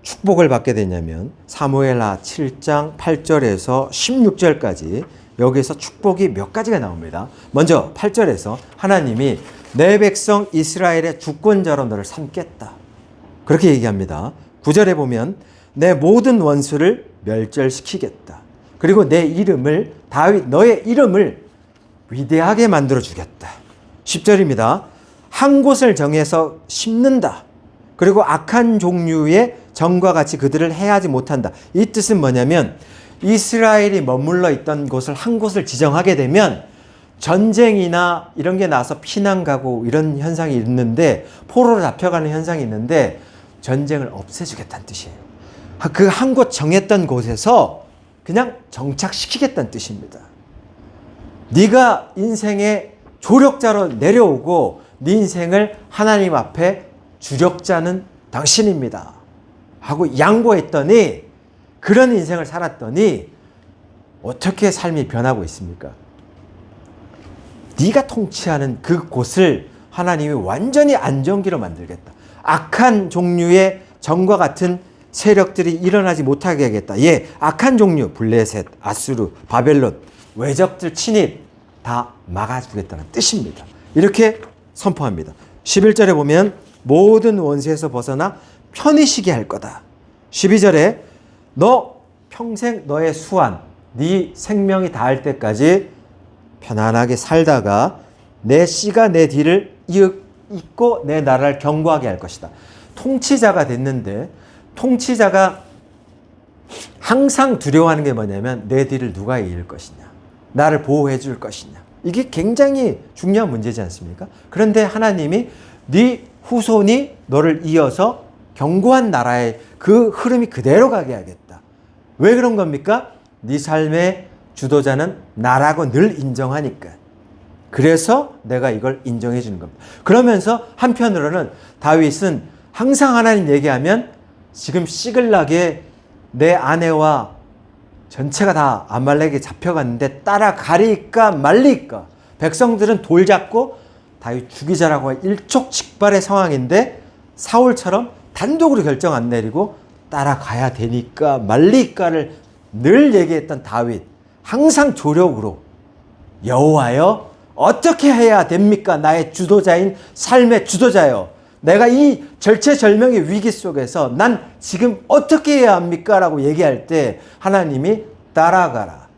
축복을 받게 되냐면 사무엘하 7장 8절에서 16절까지 여기에서 축복이 몇 가지가 나옵니다. 먼저 8절에서 하나님이 내 백성 이스라엘의 주권자로 너를 삼겠다. 그렇게 얘기합니다. 9절에 보면 내 모든 원수를 멸절시키겠다. 그리고 내 이름을 다윗 너의 이름을 위대하게 만들어 주겠다. 10절입니다. 한 곳을 정해서 심는다. 그리고 악한 종류의 정과 같이 그들을 해하지 못한다. 이 뜻은 뭐냐면 이스라엘이 머물러 있던 곳을 한 곳을 지정하게 되면 전쟁이나 이런 게 나서 피난 가고 이런 현상이 있는데 포로로 잡혀가는 현상이 있는데 전쟁을 없애주겠다는 뜻이에요. 그 한 곳 정했던 곳에서 그냥 정착시키겠다는 뜻입니다. 네가 인생의 조력자로 내려오고 네 인생을 하나님 앞에 주력자는 당신입니다 하고 양보했더니 그런 인생을 살았더니 어떻게 삶이 변하고 있습니까? 네가 통치하는 그 곳을 하나님이 완전히 안정기로 만들겠다. 악한 종류의 정과 같은 세력들이 일어나지 못하게 하겠다. 예, 악한 종류, 블레셋, 아수르, 바벨론, 외적들 침입 다 막아주겠다는 뜻입니다. 이렇게 선포합니다. 11절에 보면 모든 원수에서 벗어나 편히 쉬게 할 거다. 12절에 너 평생 너의 수완, 네 생명이 닿을 때까지 편안하게 살다가 내 씨가 내 뒤를 잇고 내 나라를 견고하게 할 것이다. 통치자가 됐는데 통치자가 항상 두려워하는 게 뭐냐면 내 뒤를 누가 이을 것이냐, 나를 보호해 줄 것이냐. 이게 굉장히 중요한 문제지 않습니까? 그런데 하나님이 네 후손이 너를 이어서 견고한 나라의 그 흐름이 그대로 가게 하겠다. 왜 그런 겁니까? 네 삶의 주도자는 나라고 늘 인정하니까. 그래서 내가 이걸 인정해 주는 겁니다. 그러면서 한편으로는 다윗은 항상 하나님 얘기하면 지금 시글락에 내 아내와 전체가 다 아말렉에 잡혀갔는데 따라가리까 말리까. 백성들은 돌 잡고 다윗 죽이자라고 일촉즉발의 상황인데 사울처럼 단독으로 결정 안 내리고 따라가야 되니까 말리까를 늘 얘기했던 다윗. 항상 조력으로 여호와여 어떻게 해야 됩니까? 나의 주도자인 삶의 주도자여. 내가 이 절체절명의 위기 속에서 난 지금 어떻게 해야 합니까? 라고 얘기할 때 하나님이 따라가라.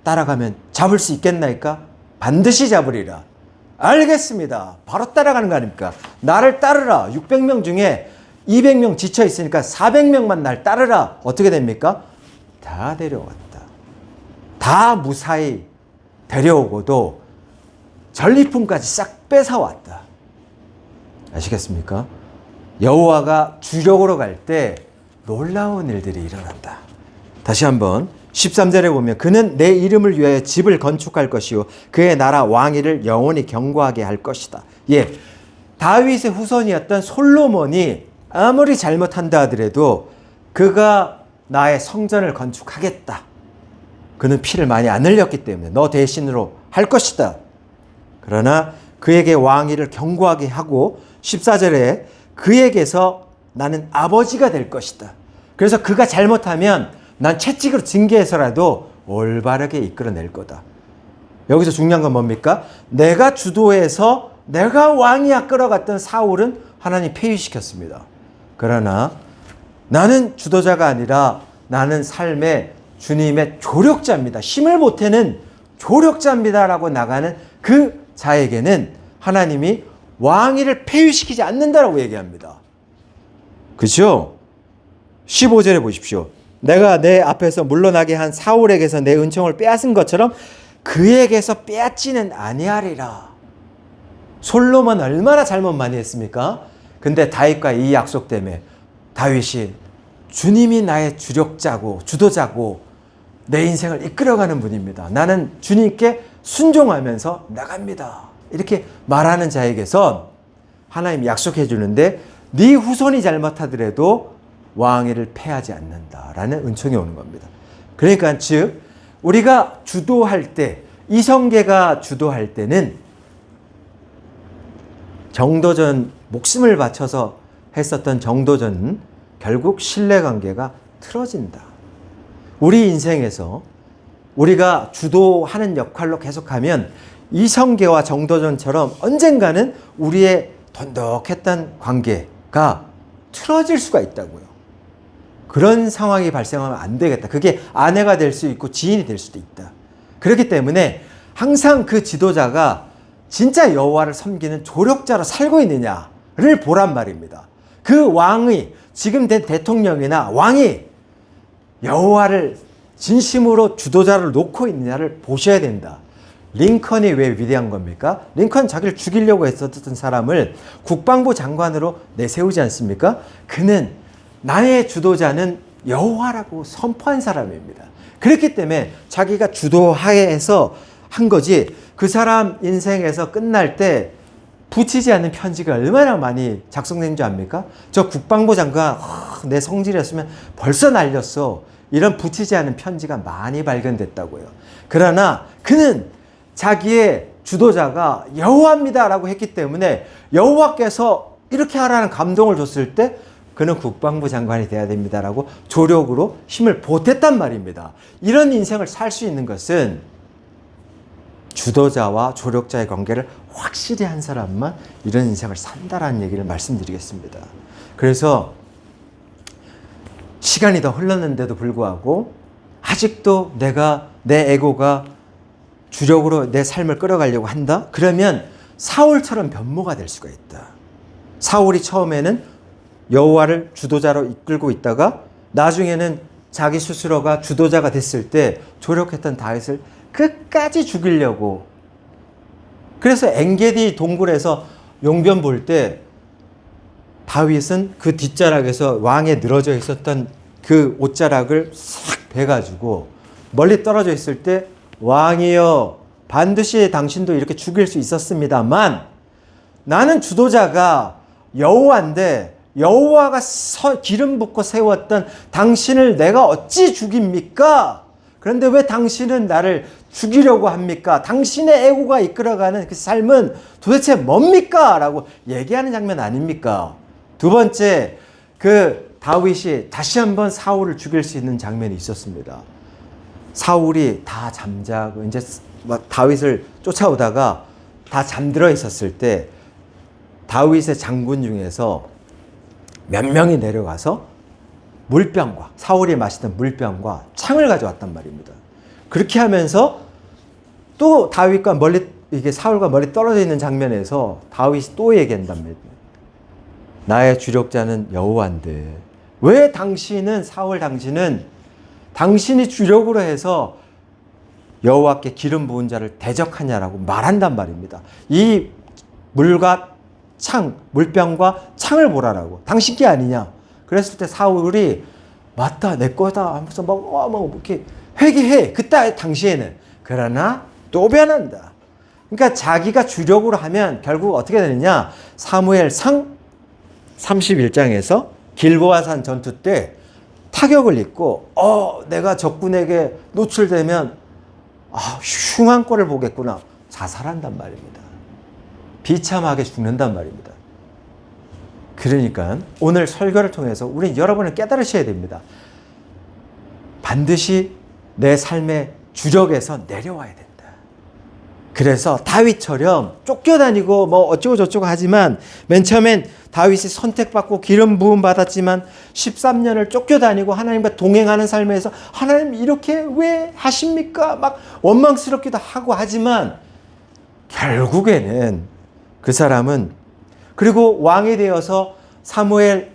따라가면 잡을 수 있겠나이까? 반드시 잡으리라. 알겠습니다. 바로 따라가는 거 아닙니까? 나를 따르라. 600명 중에 200명 지쳐 있으니까 400명만 날 따르라. 어떻게 됩니까? 다 데려왔다. 다 무사히 데려오고도 전리품까지 싹 뺏어왔다. 아시겠습니까? 여호와가 주력으로 갈 때 놀라운 일들이 일어난다. 다시 한번 13절에 보면 그는 내 이름을 위하여 집을 건축할 것이요 그의 나라 왕위를 영원히 견고하게 할 것이다. 예, 다윗의 후손이었던 솔로몬이 아무리 잘못한다 하더라도 그가 나의 성전을 건축하겠다. 그는 피를 많이 안 흘렸기 때문에 너 대신으로 할 것이다. 그러나 그에게 왕위를 경고하게 하고 14절에 그에게서 나는 아버지가 될 것이다. 그래서 그가 잘못하면 난 채찍으로 징계해서라도 올바르게 이끌어낼 거다. 여기서 중요한 건 뭡니까? 내가 주도해서 내가 왕이야 끌어갔던 사울은 하나님 폐위시켰습니다. 그러나 나는 주도자가 아니라 나는 삶의 주님의 조력자입니다. 힘을 보태는 조력자입니다. 라고 나가는 그 자에게는 하나님이 왕위를 폐위시키지 않는다라고 얘기합니다. 그죠? 15절에 보십시오. 내가 내 앞에서 물러나게 한 사울에게서 내 은총을 빼앗은 것처럼 그에게서 빼앗지는 아니하리라. 솔로몬 얼마나 잘못 많이 했습니까? 근데 다윗과 이 약속 때문에 다윗이 주님이 나의 주력자고 주도자고 내 인생을 이끌어가는 분입니다. 나는 주님께 순종하면서 나갑니다. 이렇게 말하는 자에게서 하나님이 약속해 주는데 네 후손이 잘못하더라도 왕위를 패하지 않는다라는 은총이 오는 겁니다. 그러니까 즉 우리가 주도할 때 이성계가 주도할 때는 정도전 목숨을 바쳐서 했었던 정도전은 결국 신뢰관계가 틀어진다. 우리 인생에서 우리가 주도하는 역할로 계속하면 이성계와 정도전처럼 언젠가는 우리의 돈독했던 관계가 틀어질 수가 있다고요. 그런 상황이 발생하면 안 되겠다. 그게 아내가 될 수 있고 지인이 될 수도 있다. 그렇기 때문에 항상 그 지도자가 진짜 여호와를 섬기는 조력자로 살고 있느냐를 보란 말입니다. 그 왕이 지금 된 대통령이나 왕이 여호와를 진심으로 주도자를 놓고 있느냐를 보셔야 된다. 링컨이 왜 위대한 겁니까? 링컨 자기를 죽이려고 했었던 사람을 국방부 장관으로 내세우지 않습니까? 그는 나의 주도자는 여호와라고 선포한 사람입니다. 그렇기 때문에 자기가 주도하에서 한 거지 그 사람 인생에서 끝날 때 붙이지 않는 편지가 얼마나 많이 작성된 줄 압니까? 저 국방부 장관 내 성질이었으면 벌써 날렸어. 이런 붙이지 않은 편지가 많이 발견됐다고요. 그러나 그는 자기의 주도자가 여호와입니다라고 했기 때문에 여호와께서 이렇게 하라는 감동을 줬을 때 그는 국방부 장관이 돼야 됩니다라고 조력으로 힘을 보탰단 말입니다. 이런 인생을 살 수 있는 것은 주도자와 조력자의 관계를 확실히 한 사람만 이런 인생을 산다라는 얘기를 말씀드리겠습니다. 그래서 시간이 더 흘렀는데도 불구하고 아직도 내가 내 에고가 주력으로 내 삶을 끌어가려고 한다? 그러면 사울처럼 변모가 될 수가 있다. 사울이 처음에는 여호와를 주도자로 이끌고 있다가 나중에는 자기 스스로가 주도자가 됐을 때 조력했던 다윗을 끝까지 죽이려고. 그래서 엔게디 동굴에서 용변 볼 때 다윗은 그 뒷자락에서 왕에 늘어져 있었던 그 옷자락을 싹 베가지고 멀리 떨어져 있을 때 왕이여 반드시 당신도 이렇게 죽일 수 있었습니다만 나는 주도자가 여호와인데 여호와가 기름 붓고 세웠던 당신을 내가 어찌 죽입니까? 그런데 왜 당신은 나를 죽이려고 합니까? 당신의 애고가 이끌어가는 그 삶은 도대체 뭡니까? 라고 얘기하는 장면 아닙니까? 두 번째, 그 다윗이 다시 한번 사울을 죽일 수 있는 장면이 있었습니다. 사울이 다 잠자고 이제 막 다윗을 쫓아오다가 다 잠들어 있었을 때 다윗의 장군 중에서 몇 명이 내려가서 물병과 사울이 마시던 물병과 창을 가져왔단 말입니다. 그렇게 하면서 또 다윗과 멀리 이게 사울과 멀리 떨어져 있는 장면에서 다윗이 또 얘기한답니다. 나의 주력자는 여호와인데 왜 당신은 사울 당신은 당신이 주력으로 해서 여호와께 기름 부은 자를 대적하냐라고 말한단 말입니다. 이 물과 창, 물병과 창을 보라라고. 당신 게 아니냐. 그랬을 때 사울이 맞다 내 거다 하면서 막 이렇게 회개해. 그때 당시에는. 그러나 또 변한다. 그러니까 자기가 주력으로 하면 결국 어떻게 되느냐. 사무엘상 31장에서 길보아산 전투 때 타격을 입고 내가 적군에게 노출되면 흉한 꼴을 보겠구나. 자살한단 말입니다. 비참하게 죽는단 말입니다. 그러니까 오늘 설교를 통해서 우리 여러분은 깨달으셔야 됩니다. 반드시 내 삶의 주력에서 내려와야 된다. 그래서 다윗처럼 쫓겨다니고 뭐 어쩌고 저쩌고 하지만 맨 처음엔 다윗이 선택받고 기름 부음 받았지만 13년을 쫓겨다니고 하나님과 동행하는 삶에서 하나님 이렇게 왜 하십니까? 막 원망스럽기도 하고 하지만 결국에는 그 사람은 그리고 왕이 되어서 사무엘하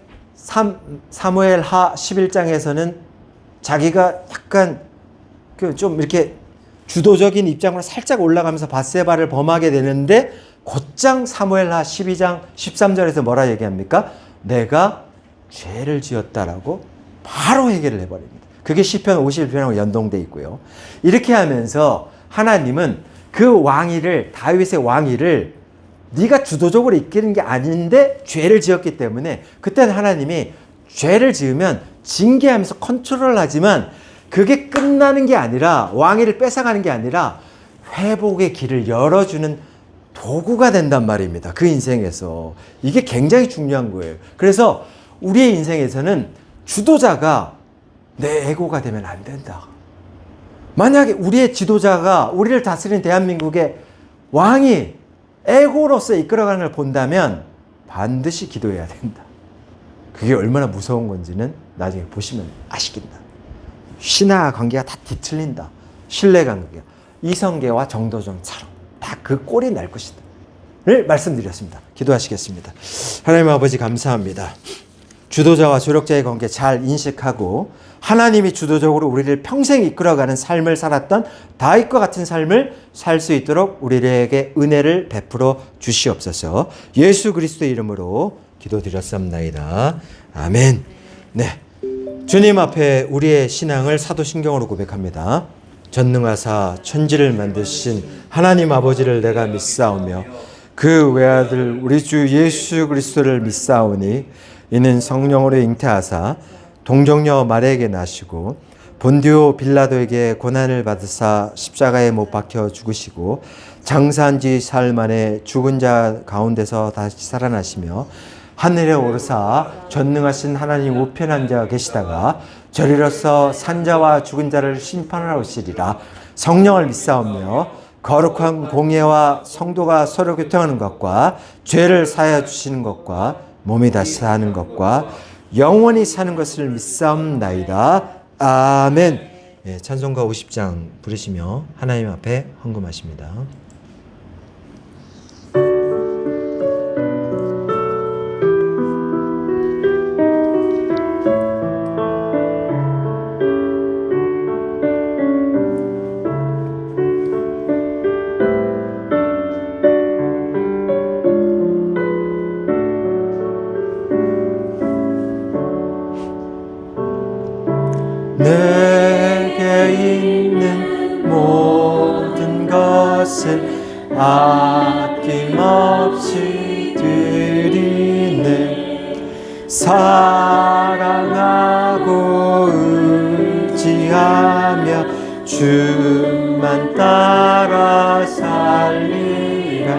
11장에서는 자기가 약간 좀 이렇게 주도적인 입장으로 살짝 올라가면서 밧세바를 범하게 되는데 곧장 사무엘하 12장 13절에서 뭐라 얘기합니까? 내가 죄를 지었다라고 바로 해결을 해버립니다. 그게 시편 51편하고 연동돼 있고요. 이렇게 하면서 하나님은 그 왕위를 다윗의 왕위를 네가 주도적으로 이끄는 게 아닌데 죄를 지었기 때문에 그때는 하나님이 죄를 지으면 징계하면서 컨트롤하지만 그게 끝나는 게 아니라 왕위를 뺏어가는 게 아니라 회복의 길을 열어주는 도구가 된단 말입니다. 그 인생에서. 이게 굉장히 중요한 거예요. 그래서 우리의 인생에서는 주도자가 내 에고가 되면 안 된다. 만약에 우리의 지도자가 우리를 다스리는 대한민국의 왕이 에고로서 이끌어가는 걸 본다면 반드시 기도해야 된다. 그게 얼마나 무서운 건지는 나중에 보시면 아시겠다. 신하 관계가 다 뒤틀린다. 신뢰 관계가. 이성계와 정도전처럼 다 그 꼴이 날 것이다. 를 말씀드렸습니다. 기도하시겠습니다. 하나님 아버지 감사합니다. 주도자와 조력자의 관계 잘 인식하고 하나님이 주도적으로 우리를 평생 이끌어가는 삶을 살았던 다윗과 같은 삶을 살 수 있도록 우리에게 은혜를 베풀어 주시옵소서. 예수 그리스도의 이름으로 기도드렸습니다. 아멘. 네, 주님 앞에 우리의 신앙을 사도신경으로 고백합니다. 전능하사 천지를 만드신 하나님 아버지를 내가 믿사오며 그 외아들 우리 주 예수 그리스도를 믿사오니 이는 성령으로 잉태하사 동정녀 마리아에게 나시고 본디오 빌라도에게 고난을 받으사 십자가에 못 박혀 죽으시고 장사한 지 사흘 만에 죽은 자 가운데서 다시 살아나시며 하늘에 오르사 전능하신 하나님 우편 앉아 계시다가 저리로서 산자와 죽은 자를 심판하러 오시리라. 성령을 믿사오며 거룩한 공예와 성도가 서로 교통하는 것과 죄를 사하여 주시는 것과 몸이 다시 사는 것과 영원히 사는 것을 믿사옵나이다. 아멘. 예, 찬송가 50장 부르시며 하나님 앞에 헌금하십니다. 내게 있는 모든 것을 아낌없이 드리네. 사랑하고 의지하며 주만 따라 살리라.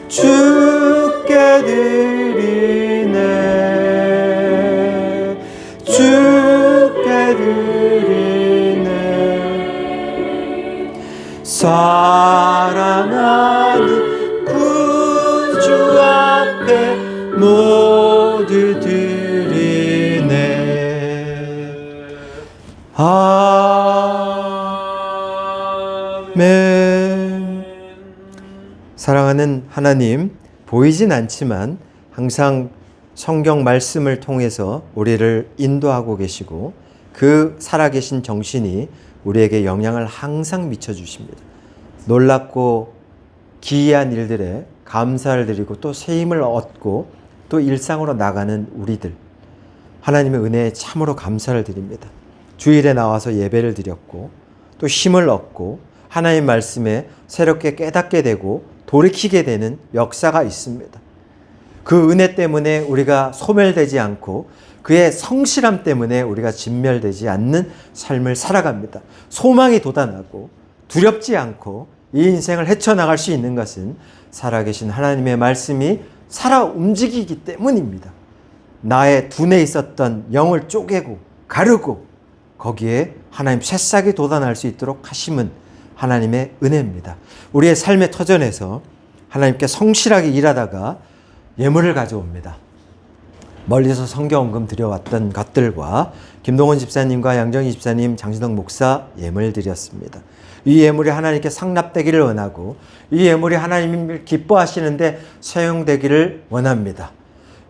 주께 드리네. 사랑하는 구주 앞에 모두 드리네. 아멘. 사랑하는 하나님, 보이진 않지만 항상 성경 말씀을 통해서 우리를 인도하고 계시고 그 살아계신 정신이 우리에게 영향을 항상 미쳐주십니다. 놀랍고 기이한 일들에 감사를 드리고 또 새 힘을 얻고 또 일상으로 나가는 우리들, 하나님의 은혜에 참으로 감사를 드립니다. 주일에 나와서 예배를 드렸고 또 힘을 얻고 하나님 말씀에 새롭게 깨닫게 되고 돌이키게 되는 역사가 있습니다. 그 은혜 때문에 우리가 소멸되지 않고 그의 성실함 때문에 우리가 진멸되지 않는 삶을 살아갑니다. 소망이 돋아나고 두렵지 않고 이 인생을 헤쳐나갈 수 있는 것은 살아계신 하나님의 말씀이 살아 움직이기 때문입니다. 나의 두뇌에 있었던 영을 쪼개고 가르고 거기에 하나님 새싹이 돋아날 수 있도록 하심은 하나님의 은혜입니다. 우리의 삶의 터전에서 하나님께 성실하게 일하다가 예물을 가져옵니다. 멀리서 성경헌금 드려왔던 것들과 김동원 집사님과 양정희 집사님, 장신덕 목사 예물 드렸습니다. 이 예물이 하나님께 상납되기를 원하고 이 예물이 하나님을 기뻐하시는데 사용되기를 원합니다.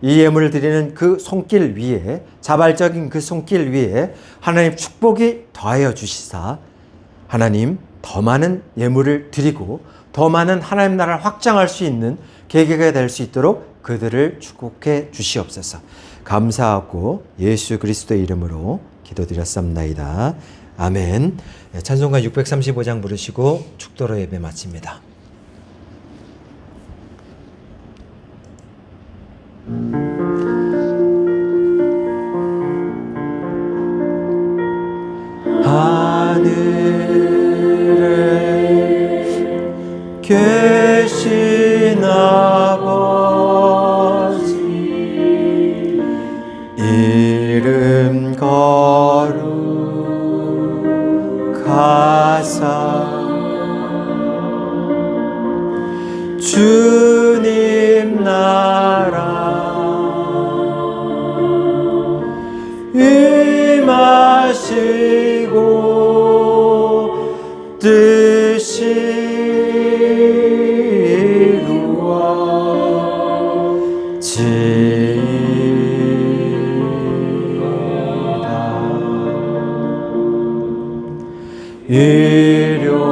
이 예물을 드리는 그 손길 위에, 자발적인 그 손길 위에 하나님 축복이 더하여 주시사 하나님 더 많은 예물을 드리고 더 많은 하나님 나라를 확장할 수 있는 계기가 될 수 있도록 그들을 축복해 주시옵소서. 감사하고 예수 그리스도의 이름으로 기도드렸습니다. 아멘. 찬송가 635장 부르시고 축도로 예배 마칩니다. 하늘에 계신 아버지 이름 거룩하사 주님 나라 임하시고 뜻이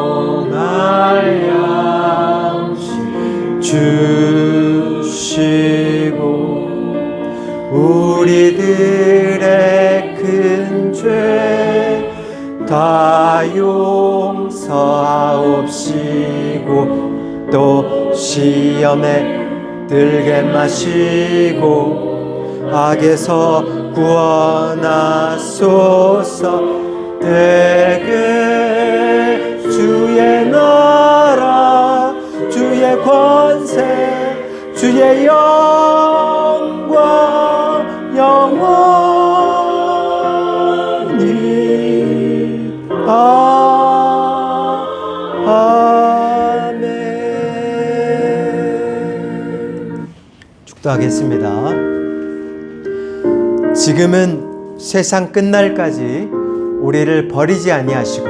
일용할 양식 주시고 우리들의 큰 죄 다 용서하옵시고 또 시험에 들게 마시고 악에서 구원하소서. 되게 주의 나라 주의 권세 주의 영광 영원히 아멘. 축도하겠습니다. 지금은 세상 끝날까지 우리를 버리지 아니하시고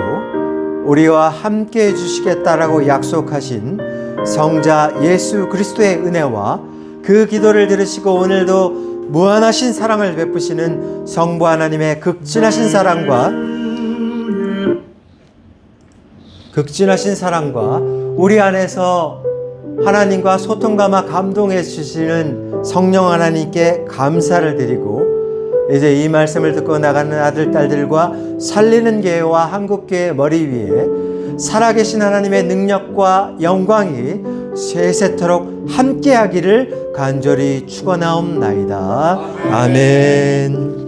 우리와 함께 해주시겠다라고 약속하신 성자 예수 그리스도의 은혜와 그 기도를 들으시고 오늘도 무한하신 사랑을 베푸시는 성부 하나님의 극진하신 사랑과 우리 안에서 하나님과 소통감과 감동해 주시는 성령 하나님께 감사를 드리고 이제 이 말씀을 듣고 나가는 아들, 딸들과 살리는 교회와 한국교회 머리 위에 살아계신 하나님의 능력과 영광이 세세토록 함께하기를 간절히 축원하옵나이다. 아멘.